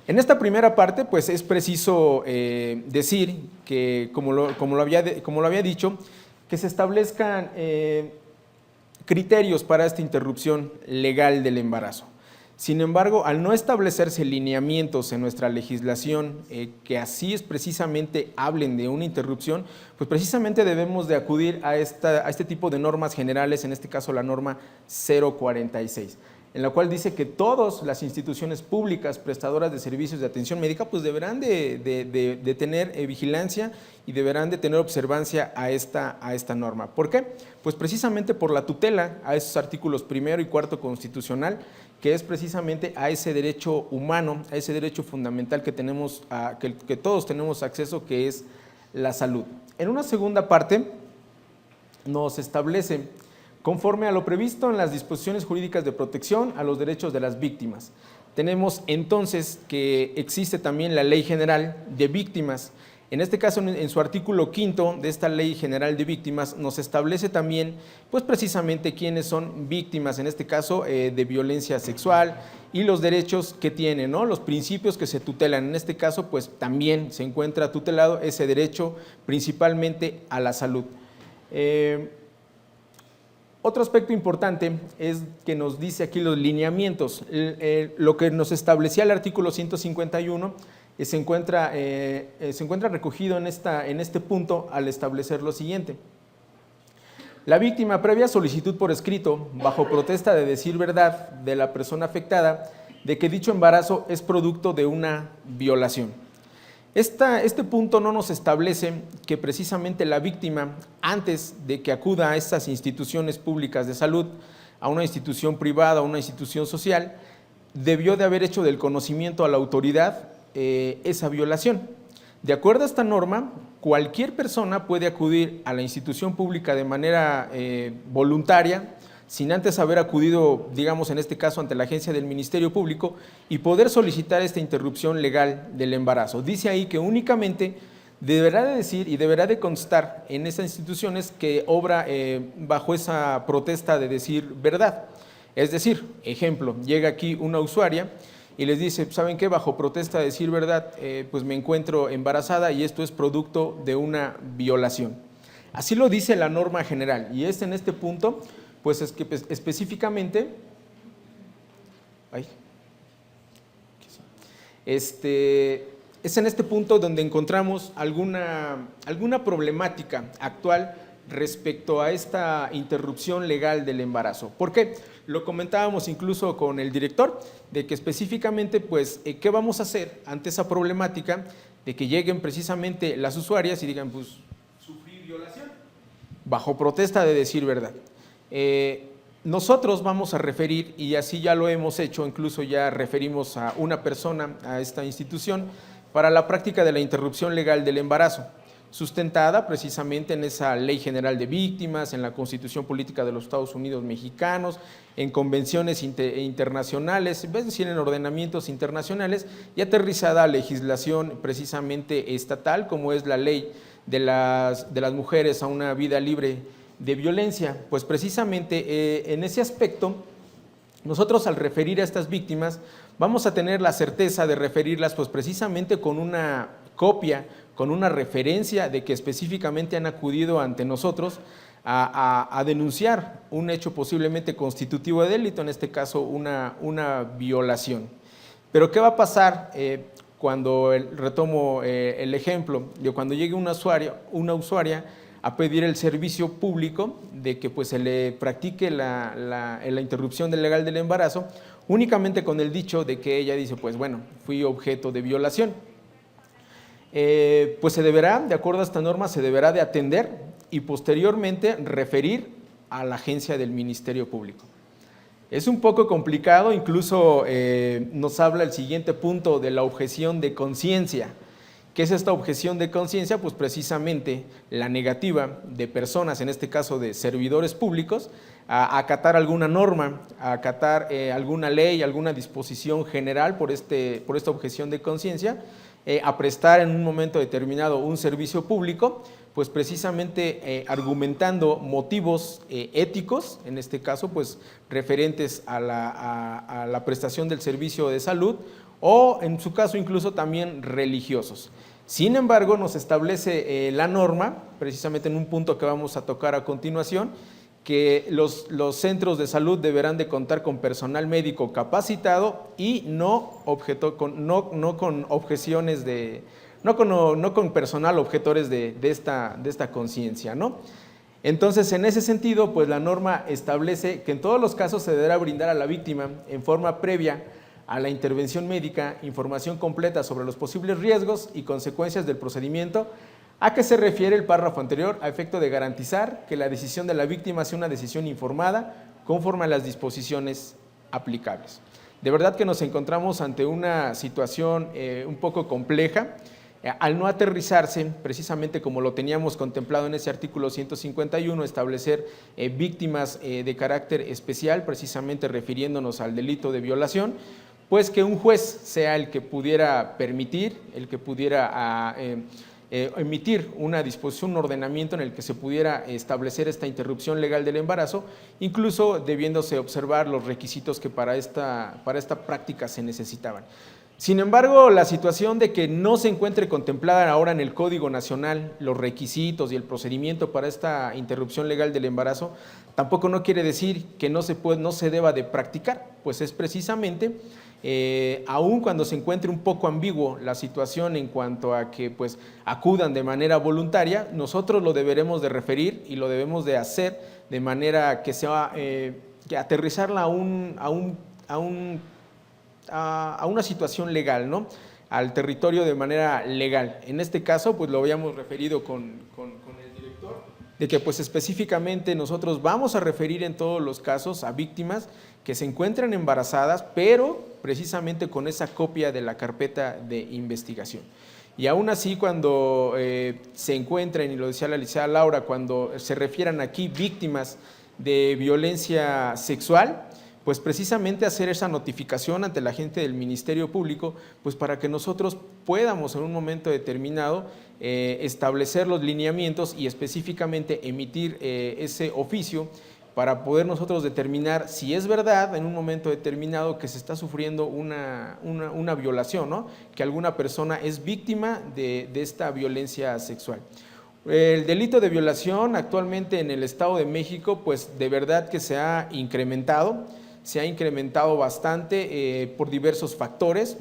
En esta primera parte, pues es preciso decir que, como lo había dicho, que se establezcan criterios para esta interrupción legal del embarazo. Sin embargo, al no establecerse lineamientos en nuestra legislación que así es precisamente hablen de una interrupción, pues precisamente debemos de acudir a este tipo de normas generales, en este caso la norma 046, en la cual dice que todas las instituciones públicas prestadoras de servicios de atención médica pues deberán de tener vigilancia y deberán de tener observancia a esta norma. ¿Por qué? Pues precisamente por la tutela a esos artículos 1 y 4 constitucional, que es precisamente a ese derecho humano, a ese derecho fundamental que tenemos, que todos tenemos acceso, que es la salud. En una segunda parte nos establece, conforme a lo previsto en las disposiciones jurídicas de protección a los derechos de las víctimas. Tenemos entonces que existe también la Ley General de Víctimas. En este caso, en su artículo 5 de esta Ley General de Víctimas, nos establece también, pues precisamente quiénes son víctimas, en este caso de violencia sexual y los derechos que tienen, ¿no? Los principios que se tutelan. En este caso, pues también se encuentra tutelado ese derecho principalmente a la salud. Otro aspecto importante es que nos dice aquí los lineamientos. Lo que nos establecía el artículo 151 se encuentra recogido en este punto al establecer lo siguiente. La víctima, previa solicitud por escrito, bajo protesta de decir verdad de la persona afectada, de que dicho embarazo es producto de una violación. Este punto no nos establece que precisamente la víctima, antes de que acuda a estas instituciones públicas de salud, a una institución privada, a una institución social, debió de haber hecho del conocimiento a la autoridad esa violación. De acuerdo a esta norma, cualquier persona puede acudir a la institución pública de manera voluntaria, sin antes haber acudido, digamos en este caso, ante la agencia del Ministerio Público y poder solicitar esta interrupción legal del embarazo. Dice ahí que únicamente deberá de decir y deberá de constar en esas instituciones que obra bajo esa protesta de decir verdad. Es decir, ejemplo, llega aquí una usuaria y les dice, ¿saben qué? Bajo protesta de decir verdad, pues me encuentro embarazada y esto es producto de una violación. Así lo dice la norma general y es en este punto, pues es que específicamente, es en este punto donde encontramos alguna problemática actual respecto a esta interrupción legal del embarazo. ¿Por qué? Lo comentábamos incluso con el director, de que específicamente, pues, ¿qué vamos a hacer ante esa problemática de que lleguen precisamente las usuarias y digan, pues, sufrí violación? Bajo protesta de decir verdad. Nosotros vamos a referir, y así ya lo hemos hecho, incluso ya referimos a una persona a esta institución para la práctica de la interrupción legal del embarazo, sustentada precisamente en esa Ley General de Víctimas, en la Constitución Política de los Estados Unidos Mexicanos, en convenciones internacionales, es decir, en ordenamientos internacionales y aterrizada a legislación precisamente estatal, como es la Ley de las mujeres a una vida libre de violencia. Pues precisamente en ese aspecto, nosotros al referir a estas víctimas vamos a tener la certeza de referirlas pues precisamente con una copia, con una referencia de que específicamente han acudido ante nosotros a denunciar un hecho posiblemente constitutivo de delito, en este caso una violación. Pero ¿qué va a pasar cuando, retomo el ejemplo, de cuando llegue una usuaria a pedir el servicio público de que pues se le practique la interrupción legal del embarazo, únicamente con el dicho de que ella dice, pues bueno, fui objeto de violación? Pues se deberá, de acuerdo a esta norma, se deberá de atender y posteriormente referir a la agencia del Ministerio Público. Es un poco complicado, incluso nos habla el siguiente punto de la objeción de conciencia. ¿Qué es esta objeción de conciencia? Pues precisamente la negativa de personas, en este caso de servidores públicos, a acatar alguna norma, a acatar alguna ley, alguna disposición general por esta objeción de conciencia, a prestar en un momento determinado un servicio público, pues precisamente argumentando motivos éticos, en este caso pues referentes a la prestación del servicio de salud, o en su caso incluso también religiosos. Sin embargo, nos establece la norma, precisamente en un punto que vamos a tocar a continuación, que los centros de salud deberán de contar con personal médico capacitado y no con personal objetores de esta conciencia, ¿no? Entonces, en ese sentido, pues la norma establece que en todos los casos se deberá brindar a la víctima en forma previa a la intervención médica información completa sobre los posibles riesgos y consecuencias del procedimiento a que se refiere el párrafo anterior, a efecto de garantizar que la decisión de la víctima sea una decisión informada conforme a las disposiciones aplicables. De verdad que nos encontramos ante una situación un poco compleja, al no aterrizarse, precisamente como lo teníamos contemplado en ese artículo 151, establecer víctimas de carácter especial, precisamente refiriéndonos al delito de violación, pues que un juez sea el que pudiera permitir, el que pudiera emitir una disposición, un ordenamiento en el que se pudiera establecer esta interrupción legal del embarazo, incluso debiéndose observar los requisitos que para esta práctica se necesitaban. Sin embargo, la situación de que no se encuentre contemplada ahora en el Código Nacional los requisitos y el procedimiento para esta interrupción legal del embarazo, tampoco no quiere decir que no se deba de practicar, pues es precisamente, aun cuando se encuentre un poco ambiguo la situación en cuanto a que pues acudan de manera voluntaria, nosotros lo deberemos de referir y lo debemos de hacer de manera que sea, que aterrizarla a una situación legal, ¿no? Al territorio de manera legal. En este caso, pues lo habíamos referido con el director, de que pues específicamente nosotros vamos a referir en todos los casos a víctimas que se encuentran embarazadas, pero precisamente con esa copia de la carpeta de investigación. Y aún así, cuando se encuentren, y lo decía la licenciada Laura, cuando se refieran aquí víctimas de violencia sexual, pues precisamente hacer esa notificación ante la gente del Ministerio Público, pues para que nosotros podamos en un momento determinado establecer los lineamientos y específicamente emitir ese oficio para poder nosotros determinar si es verdad en un momento determinado que se está sufriendo una violación, ¿no? Que alguna persona es víctima de esta violencia sexual. El delito de violación actualmente en el Estado de México, pues de verdad que se ha incrementado bastante por diversos factores.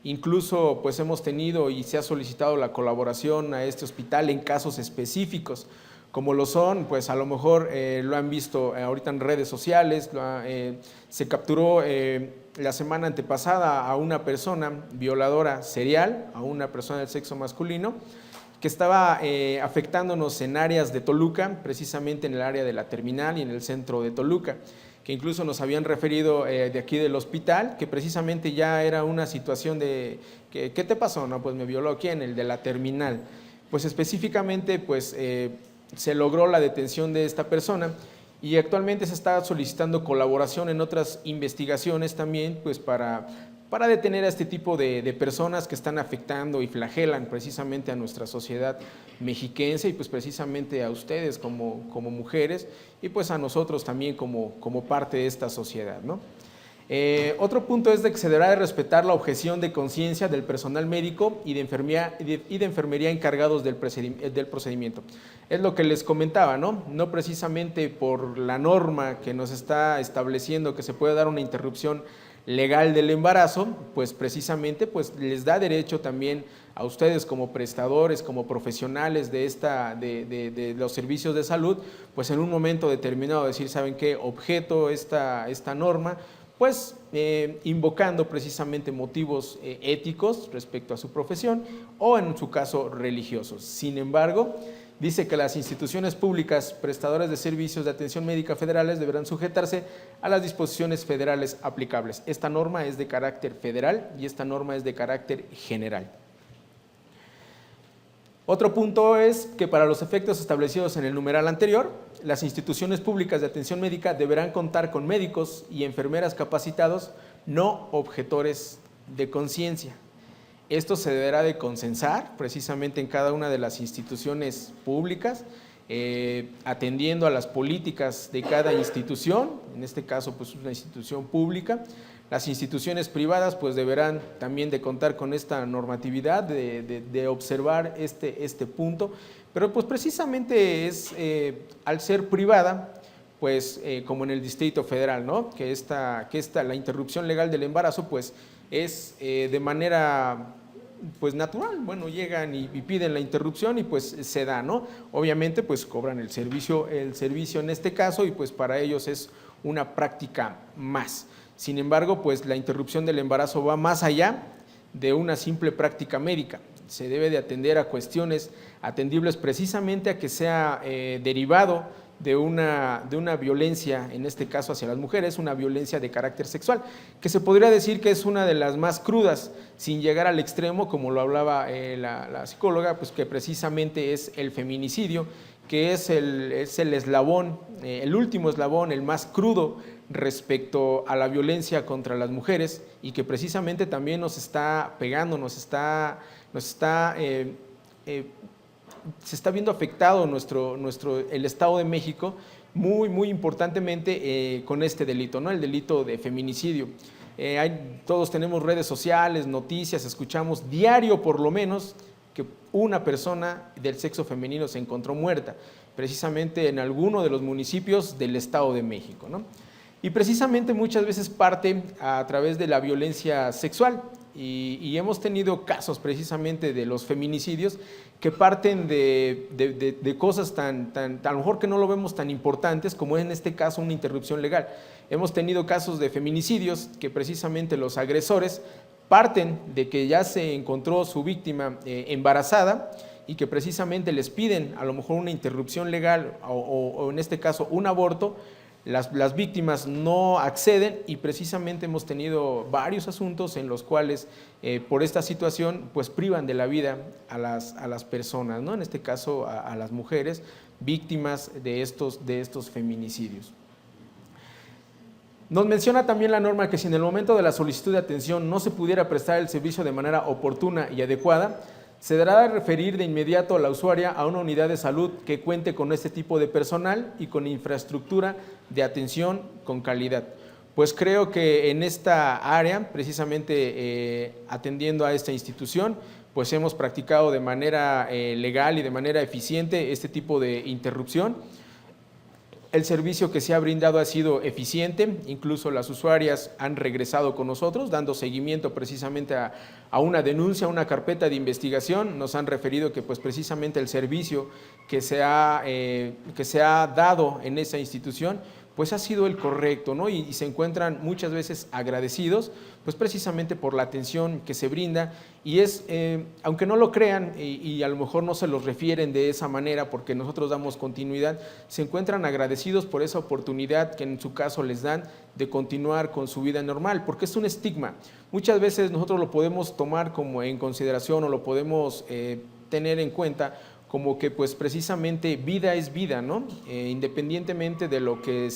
Incluso pues hemos tenido y se ha solicitado la colaboración a este hospital en casos específicos, como lo son, pues a lo mejor lo han visto ahorita en redes sociales, se capturó la semana antepasada a una persona violadora serial, a una persona del sexo masculino, que estaba afectándonos en áreas de Toluca, precisamente en el área de la terminal y en el centro de Toluca, que incluso nos habían referido de aquí del hospital, que precisamente ya era una situación de, ¿qué te pasó? No, pues me violó, ¿quién? El de la terminal. Pues específicamente, pues se logró la detención de esta persona y actualmente se está solicitando colaboración en otras investigaciones también, pues para detener a este tipo de personas que están afectando y flagelan precisamente a nuestra sociedad mexiquense y pues precisamente a ustedes como mujeres y pues a nosotros también como parte de esta sociedad, ¿no? Otro punto es de que se deberá de respetar la objeción de conciencia del personal médico y de enfermería encargados del procedimiento. Es lo que les comentaba, ¿no? No precisamente por la norma que nos está estableciendo que se puede dar una interrupción legal del embarazo, pues precisamente pues les da derecho también a ustedes como prestadores, como profesionales de los servicios de salud, pues en un momento determinado decir, ¿saben qué? Objeto esta norma, pues invocando precisamente motivos éticos respecto a su profesión o en su caso religiosos. Sin embargo, dice que las instituciones públicas prestadoras de servicios de atención médica federales deberán sujetarse a las disposiciones federales aplicables. Esta norma es de carácter federal y esta norma es de carácter general. Otro punto es que para los efectos establecidos en el numeral anterior, las instituciones públicas de atención médica deberán contar con médicos y enfermeras capacitados, no objetores de conciencia. Esto se deberá de consensar precisamente en cada una de las instituciones públicas, atendiendo a las políticas de cada institución, en este caso pues una institución pública. Las instituciones privadas pues deberán también de contar con esta normatividad, de observar este punto, pero pues precisamente es al ser privada, pues como en el Distrito Federal, ¿no? Que la interrupción legal del embarazo pues es de manera pues natural, bueno, llegan y piden la interrupción y pues se da, ¿no? Obviamente pues cobran el servicio en este caso y pues para ellos es una práctica más. Sin embargo, pues la interrupción del embarazo va más allá de una simple práctica médica. Se debe de atender a cuestiones atendibles precisamente a que sea derivado de una violencia, en este caso hacia las mujeres, una violencia de carácter sexual, que se podría decir que es una de las más crudas, sin llegar al extremo, como lo hablaba la psicóloga, pues que precisamente es el feminicidio, que es el eslabón, el último eslabón, el más crudo respecto a la violencia contra las mujeres y que precisamente también nos está pegando, se está viendo afectado el Estado de México muy importantemente con este delito, ¿no? El delito de feminicidio. Todos tenemos redes sociales, noticias, escuchamos diario por lo menos que una persona del sexo femenino se encontró muerta, precisamente en alguno de los municipios del Estado de México, ¿no? Y precisamente muchas veces parte a través de la violencia sexual y hemos tenido casos precisamente de los feminicidios que parten de cosas tan a lo mejor que no lo vemos tan importantes como en este caso una interrupción legal. Hemos tenido casos de feminicidios que precisamente los agresores parten de que ya se encontró su víctima embarazada y que precisamente les piden a lo mejor una interrupción legal o en este caso un aborto, las víctimas no acceden y precisamente hemos tenido varios asuntos en los cuales por esta situación pues privan de la vida a las personas, ¿no? En este caso a las mujeres víctimas de estos feminicidios. Nos menciona también la norma que si en el momento de la solicitud de atención no se pudiera prestar el servicio de manera oportuna y adecuada, se deberá referir de inmediato a la usuaria a una unidad de salud que cuente con este tipo de personal y con infraestructura de atención con calidad. Pues creo que en esta área, precisamente atendiendo a esta institución, pues hemos practicado de manera legal y de manera eficiente este tipo de interrupción. El servicio que se ha brindado ha sido eficiente, incluso las usuarias han regresado con nosotros, dando seguimiento precisamente a una denuncia, a una carpeta de investigación. Nos han referido que pues precisamente el servicio que se ha dado en esa institución pues ha sido el correcto, ¿no? Y se encuentran muchas veces agradecidos, pues precisamente por la atención que se brinda y es, aunque no lo crean y a lo mejor no se los refieren de esa manera porque nosotros damos continuidad, se encuentran agradecidos por esa oportunidad que en su caso les dan de continuar con su vida normal, porque es un estigma. Muchas veces nosotros lo podemos tomar como en consideración o lo podemos tener en cuenta como que pues precisamente vida es vida, ¿no? Independientemente de lo que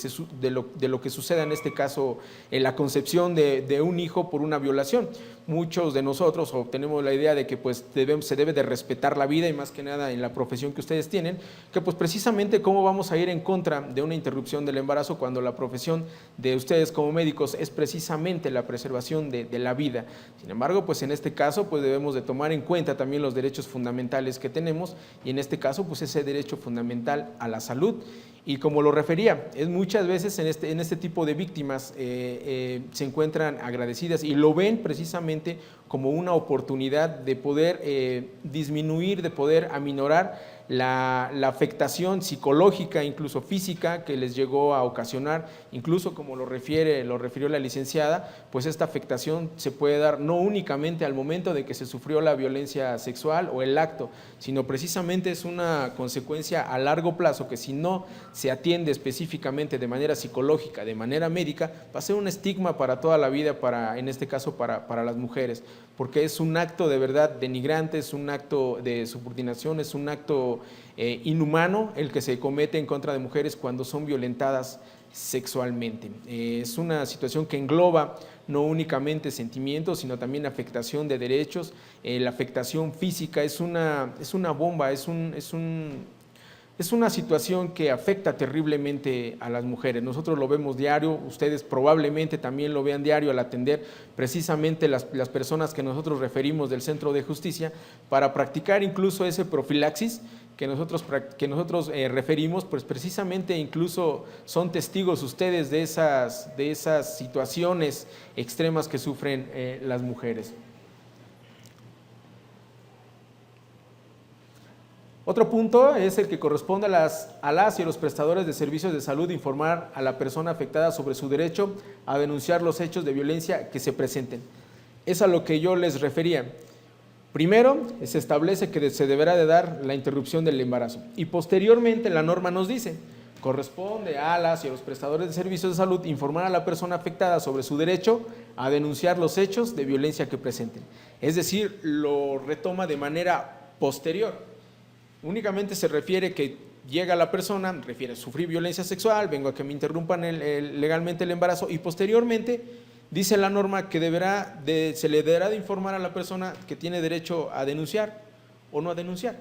suceda en este caso en la concepción de un hijo por una violación. Muchos de nosotros tenemos la idea de que pues se debe de respetar la vida y más que nada en la profesión que ustedes tienen, que pues precisamente cómo vamos a ir en contra de una interrupción del embarazo cuando la profesión de ustedes como médicos es precisamente la preservación de la vida. Sin embargo, pues en este caso pues debemos de tomar en cuenta también los derechos fundamentales que tenemos y en este caso pues ese derecho fundamental a la salud. Y como lo refería, es muchas veces en este tipo de víctimas se encuentran agradecidas y lo ven precisamente como una oportunidad de poder disminuir, de poder aminorar la afectación psicológica, incluso física, que les llegó a ocasionar, incluso como lo refirió la licenciada, pues esta afectación se puede dar no únicamente al momento de que se sufrió la violencia sexual o el acto, sino precisamente es una consecuencia a largo plazo que si no se atiende específicamente de manera psicológica, de manera médica, va a ser un estigma para toda la vida, en este caso para las mujeres, porque es un acto de verdad denigrante, es un acto de subordinación, es un acto inhumano el que se comete en contra de mujeres cuando son violentadas sexualmente. Es una situación que engloba no únicamente sentimientos, sino también afectación de derechos, la afectación física, es una bomba, es una situación que afecta terriblemente a las mujeres. Nosotros lo vemos diario, ustedes probablemente también lo vean diario al atender precisamente las personas que nosotros referimos del Centro de Justicia para practicar incluso ese profilaxis que nosotros referimos, pues precisamente incluso son testigos ustedes de esas situaciones extremas que sufren las mujeres. Otro punto es el que corresponde a las y a los prestadores de servicios de salud informar a la persona afectada sobre su derecho a denunciar los hechos de violencia que se presenten. Es a lo que yo les refería. Primero, se establece que se deberá de dar la interrupción del embarazo y posteriormente la norma nos dice, corresponde a las y a los prestadores de servicios de salud informar a la persona afectada sobre su derecho a denunciar los hechos de violencia que presenten. Es decir, lo retoma de manera posterior. Únicamente se refiere que llega la persona, refiere sufrir violencia sexual, vengo a que me interrumpan legalmente el embarazo y posteriormente dice la norma que se le deberá de informar a la persona que tiene derecho a denunciar o no a denunciar.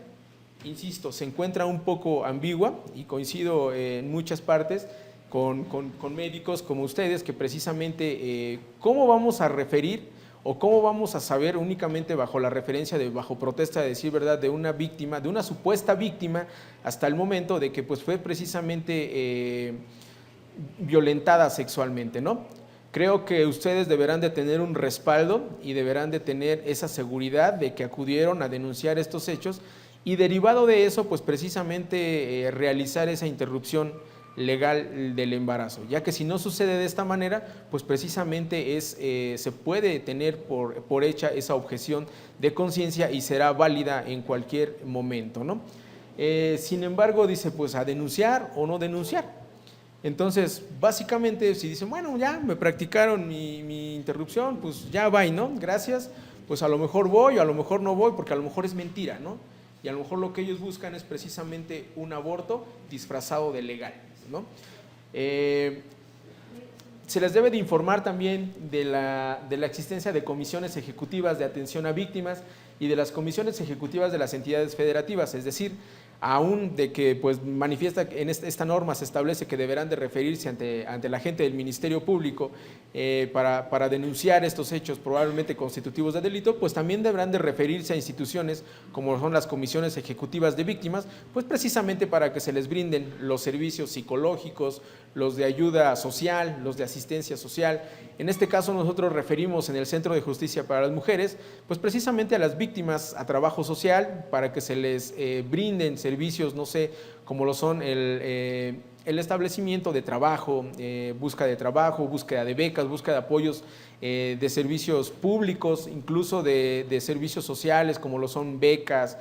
Insisto, se encuentra un poco ambigua y coincido en muchas partes con médicos como ustedes que precisamente cómo vamos a referir o cómo vamos a saber únicamente bajo la referencia bajo protesta de decir verdad de una víctima, de una supuesta víctima hasta el momento de que pues fue precisamente violentada sexualmente, ¿no? Creo que ustedes deberán de tener un respaldo y deberán de tener esa seguridad de que acudieron a denunciar estos hechos y derivado de eso, pues precisamente realizar esa interrupción legal del embarazo, ya que si no sucede de esta manera, pues precisamente se puede tener por hecha esa objeción de conciencia y será válida en cualquier momento, ¿no? Sin embargo, dice, pues a denunciar o no denunciar. Entonces, básicamente, si dicen, bueno, ya me practicaron mi interrupción, pues ya va, ¿no? Gracias, pues a lo mejor voy o a lo mejor no voy, porque a lo mejor es mentira, ¿no? Y a lo mejor lo que ellos buscan es precisamente un aborto disfrazado de legal, ¿no? Se les debe de informar también de la existencia de comisiones ejecutivas de atención a víctimas y de las comisiones ejecutivas de las entidades federativas, es decir, aún de que pues manifiesta en esta norma se establece que deberán de referirse ante la gente del Ministerio Público para denunciar estos hechos probablemente constitutivos de delito, pues también deberán de referirse a instituciones como son las comisiones ejecutivas de víctimas, pues precisamente para que se les brinden los servicios psicológicos, los de ayuda social, los de asistencia social. En este caso nosotros referimos en el Centro de Justicia para las Mujeres, pues precisamente a las víctimas a trabajo social para que se les brinden servicios, no sé, como lo son el establecimiento de trabajo, búsqueda de trabajo, búsqueda de becas, búsqueda de apoyos de servicios públicos, incluso de servicios sociales como lo son becas,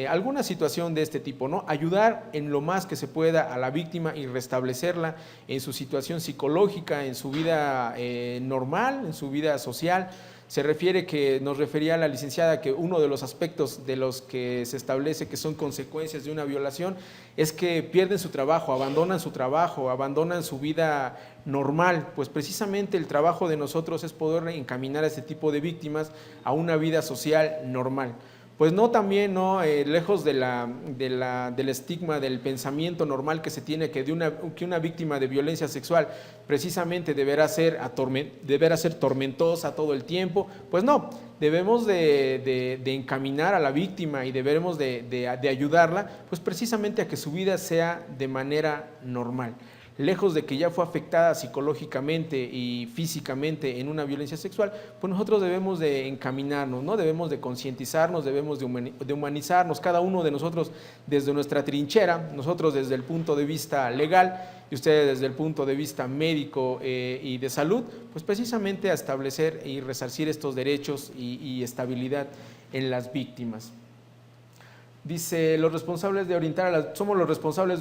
alguna situación de este tipo, ¿no? Ayudar en lo más que se pueda a la víctima y restablecerla en su situación psicológica, en su vida normal, en su vida social. Se refiere que nos refería la licenciada que uno de los aspectos de los que se establece que son consecuencias de una violación es que pierden su trabajo, abandonan su vida normal, pues precisamente el trabajo de nosotros es poder encaminar a este tipo de víctimas a una vida social normal. Pues no también, ¿no? Lejos del estigma, del pensamiento normal que se tiene que una víctima de violencia sexual precisamente deberá ser tormentosa todo el tiempo, pues no, debemos de encaminar a la víctima y debemos de ayudarla, pues precisamente a que su vida sea de manera normal. Lejos de que ya fue afectada psicológicamente y físicamente en una violencia sexual, pues nosotros debemos de encaminarnos, ¿no? Debemos de concientizarnos, debemos de humanizarnos, cada uno de nosotros desde nuestra trinchera, nosotros desde el punto de vista legal y ustedes desde el punto de vista médico y de salud, pues precisamente a establecer y resarcir estos derechos y estabilidad en las víctimas. Dice, somos los responsables de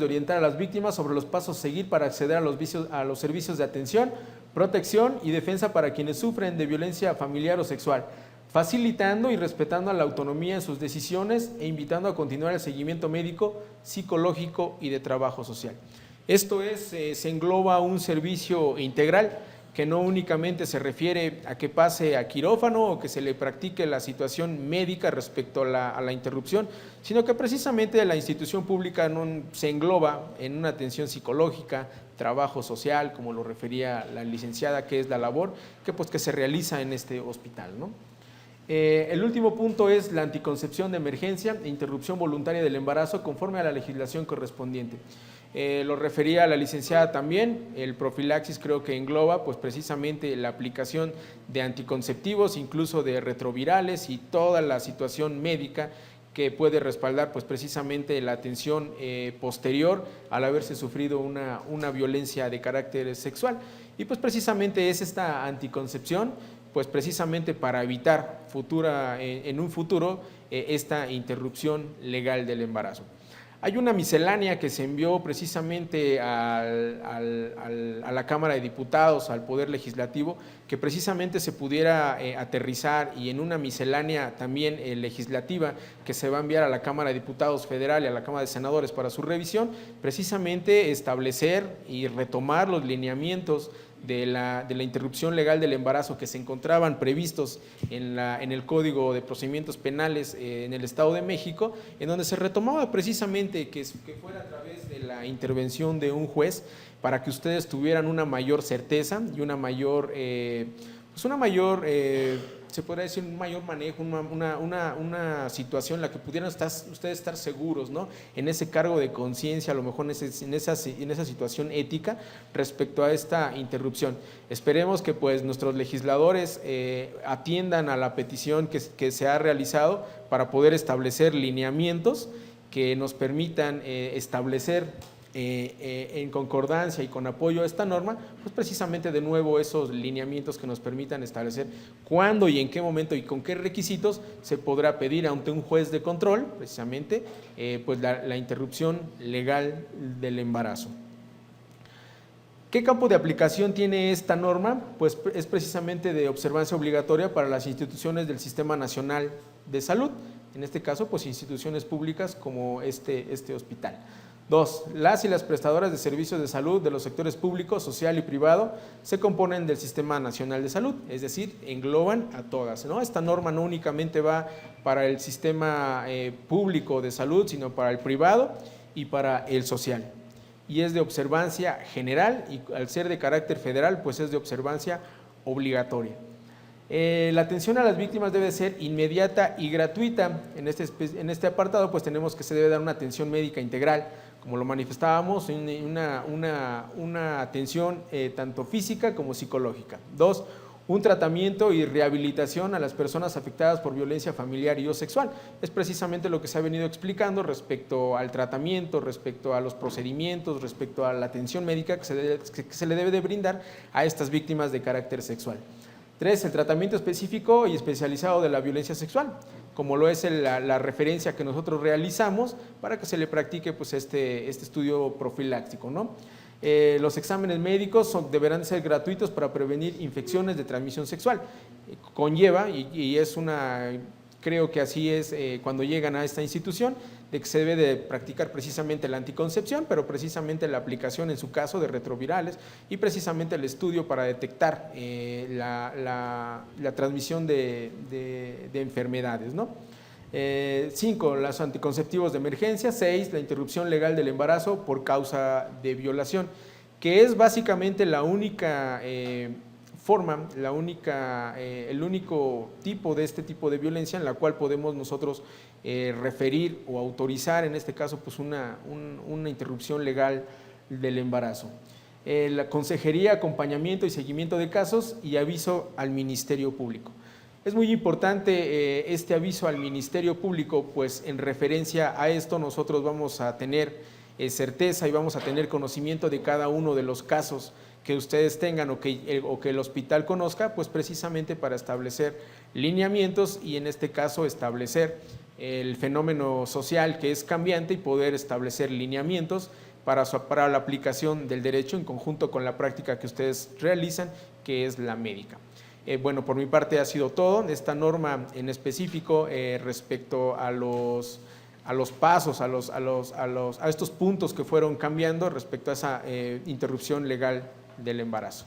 orientar a las víctimas sobre los pasos a seguir para acceder a los servicios de atención, protección y defensa para quienes sufren de violencia familiar o sexual, facilitando y respetando la autonomía en sus decisiones e invitando a continuar el seguimiento médico, psicológico y de trabajo social. Esto se engloba un servicio integral que no únicamente se refiere a que pase a quirófano o que se le practique la situación médica respecto a la interrupción, sino que precisamente la institución pública se engloba en una atención psicológica, trabajo social, como lo refería la licenciada, que es la labor que se realiza en este hospital, ¿no? El último punto es la anticoncepción de emergencia e interrupción voluntaria del embarazo conforme a la legislación correspondiente. Lo refería la licenciada también, el profilaxis creo que engloba pues precisamente la aplicación de anticonceptivos, incluso de retrovirales y toda la situación médica que puede respaldar pues precisamente la atención posterior al haberse sufrido una violencia de carácter sexual. Y pues precisamente es esta anticoncepción pues precisamente para evitar en un futuro esta interrupción legal del embarazo. Hay una miscelánea que se envió precisamente a la Cámara de Diputados, al Poder Legislativo, que precisamente se pudiera aterrizar y en una miscelánea también legislativa que se va a enviar a la Cámara de Diputados Federal y a la Cámara de Senadores para su revisión, precisamente establecer y retomar los lineamientos de la interrupción legal del embarazo que se encontraban previstos en el Código de Procedimientos Penales en el Estado de México, en donde se retomaba precisamente que fuera a través de la intervención de un juez para que ustedes tuvieran una mayor certeza y una mayor, se podría decir, un mayor manejo, una situación en la que pudieran ustedes estar seguros, ¿no? En ese cargo de conciencia, a lo mejor en esa situación ética respecto a esta interrupción. Esperemos que pues nuestros legisladores atiendan a la petición que se ha realizado para poder establecer lineamientos que nos permitan establecer en concordancia y con apoyo a esta norma, pues precisamente de nuevo esos lineamientos que nos permitan establecer cuándo y en qué momento y con qué requisitos se podrá pedir ante un juez de control, precisamente, pues la interrupción legal del embarazo. ¿Qué campo de aplicación tiene esta norma? Pues es precisamente de observancia obligatoria para las instituciones del Sistema Nacional de Salud, en este caso, pues instituciones públicas como este hospital. 2. Las y las prestadoras de servicios de salud de los sectores público, social y privado se componen del Sistema Nacional de Salud, es decir, engloban a todas, ¿no? Esta norma no únicamente va para el sistema público de salud, sino para el privado y para el social. Y es de observancia general y al ser de carácter federal, pues es de observancia obligatoria. La atención a las víctimas debe ser inmediata y gratuita. En este apartado, pues tenemos que se debe dar una atención médica integral, como lo manifestábamos, una atención tanto física como psicológica. 2. Un tratamiento y rehabilitación a las personas afectadas por violencia familiar y o sexual. Es precisamente lo que se ha venido explicando respecto al tratamiento, respecto a los procedimientos, respecto a la atención médica que se le debe de brindar a estas víctimas de carácter sexual. 3. El tratamiento específico y especializado de la violencia sexual, como lo es la referencia que nosotros realizamos para que se le practique pues, este estudio profiláctico, ¿no? Los exámenes médicos deberán ser gratuitos para prevenir infecciones de transmisión sexual. Conlleva, y es creo que así es cuando llegan a esta institución, de que se debe de practicar precisamente la anticoncepción, pero precisamente la aplicación en su caso de retrovirales y precisamente el estudio para detectar la transmisión de enfermedades, ¿no? 5. Los anticonceptivos de emergencia. 6. La interrupción legal del embarazo por causa de violación, que es básicamente la única forma, el único tipo de este tipo de violencia en la cual podemos nosotros referir o autorizar, en este caso, pues una interrupción legal del embarazo. La consejería, acompañamiento y seguimiento de casos y aviso al Ministerio Público. Es muy importante este aviso al Ministerio Público, pues en referencia a esto nosotros vamos a tener certeza y vamos a tener conocimiento de cada uno de los casos que ustedes tengan o que el hospital conozca, pues precisamente para establecer lineamientos y en este caso establecer el fenómeno social que es cambiante y poder establecer lineamientos para la aplicación del derecho en conjunto con la práctica que ustedes realizan, que es la médica. Bueno, por mi parte ha sido todo. Esta norma en específico respecto a los pasos, a estos puntos que fueron cambiando respecto a esa interrupción legal del embarazo.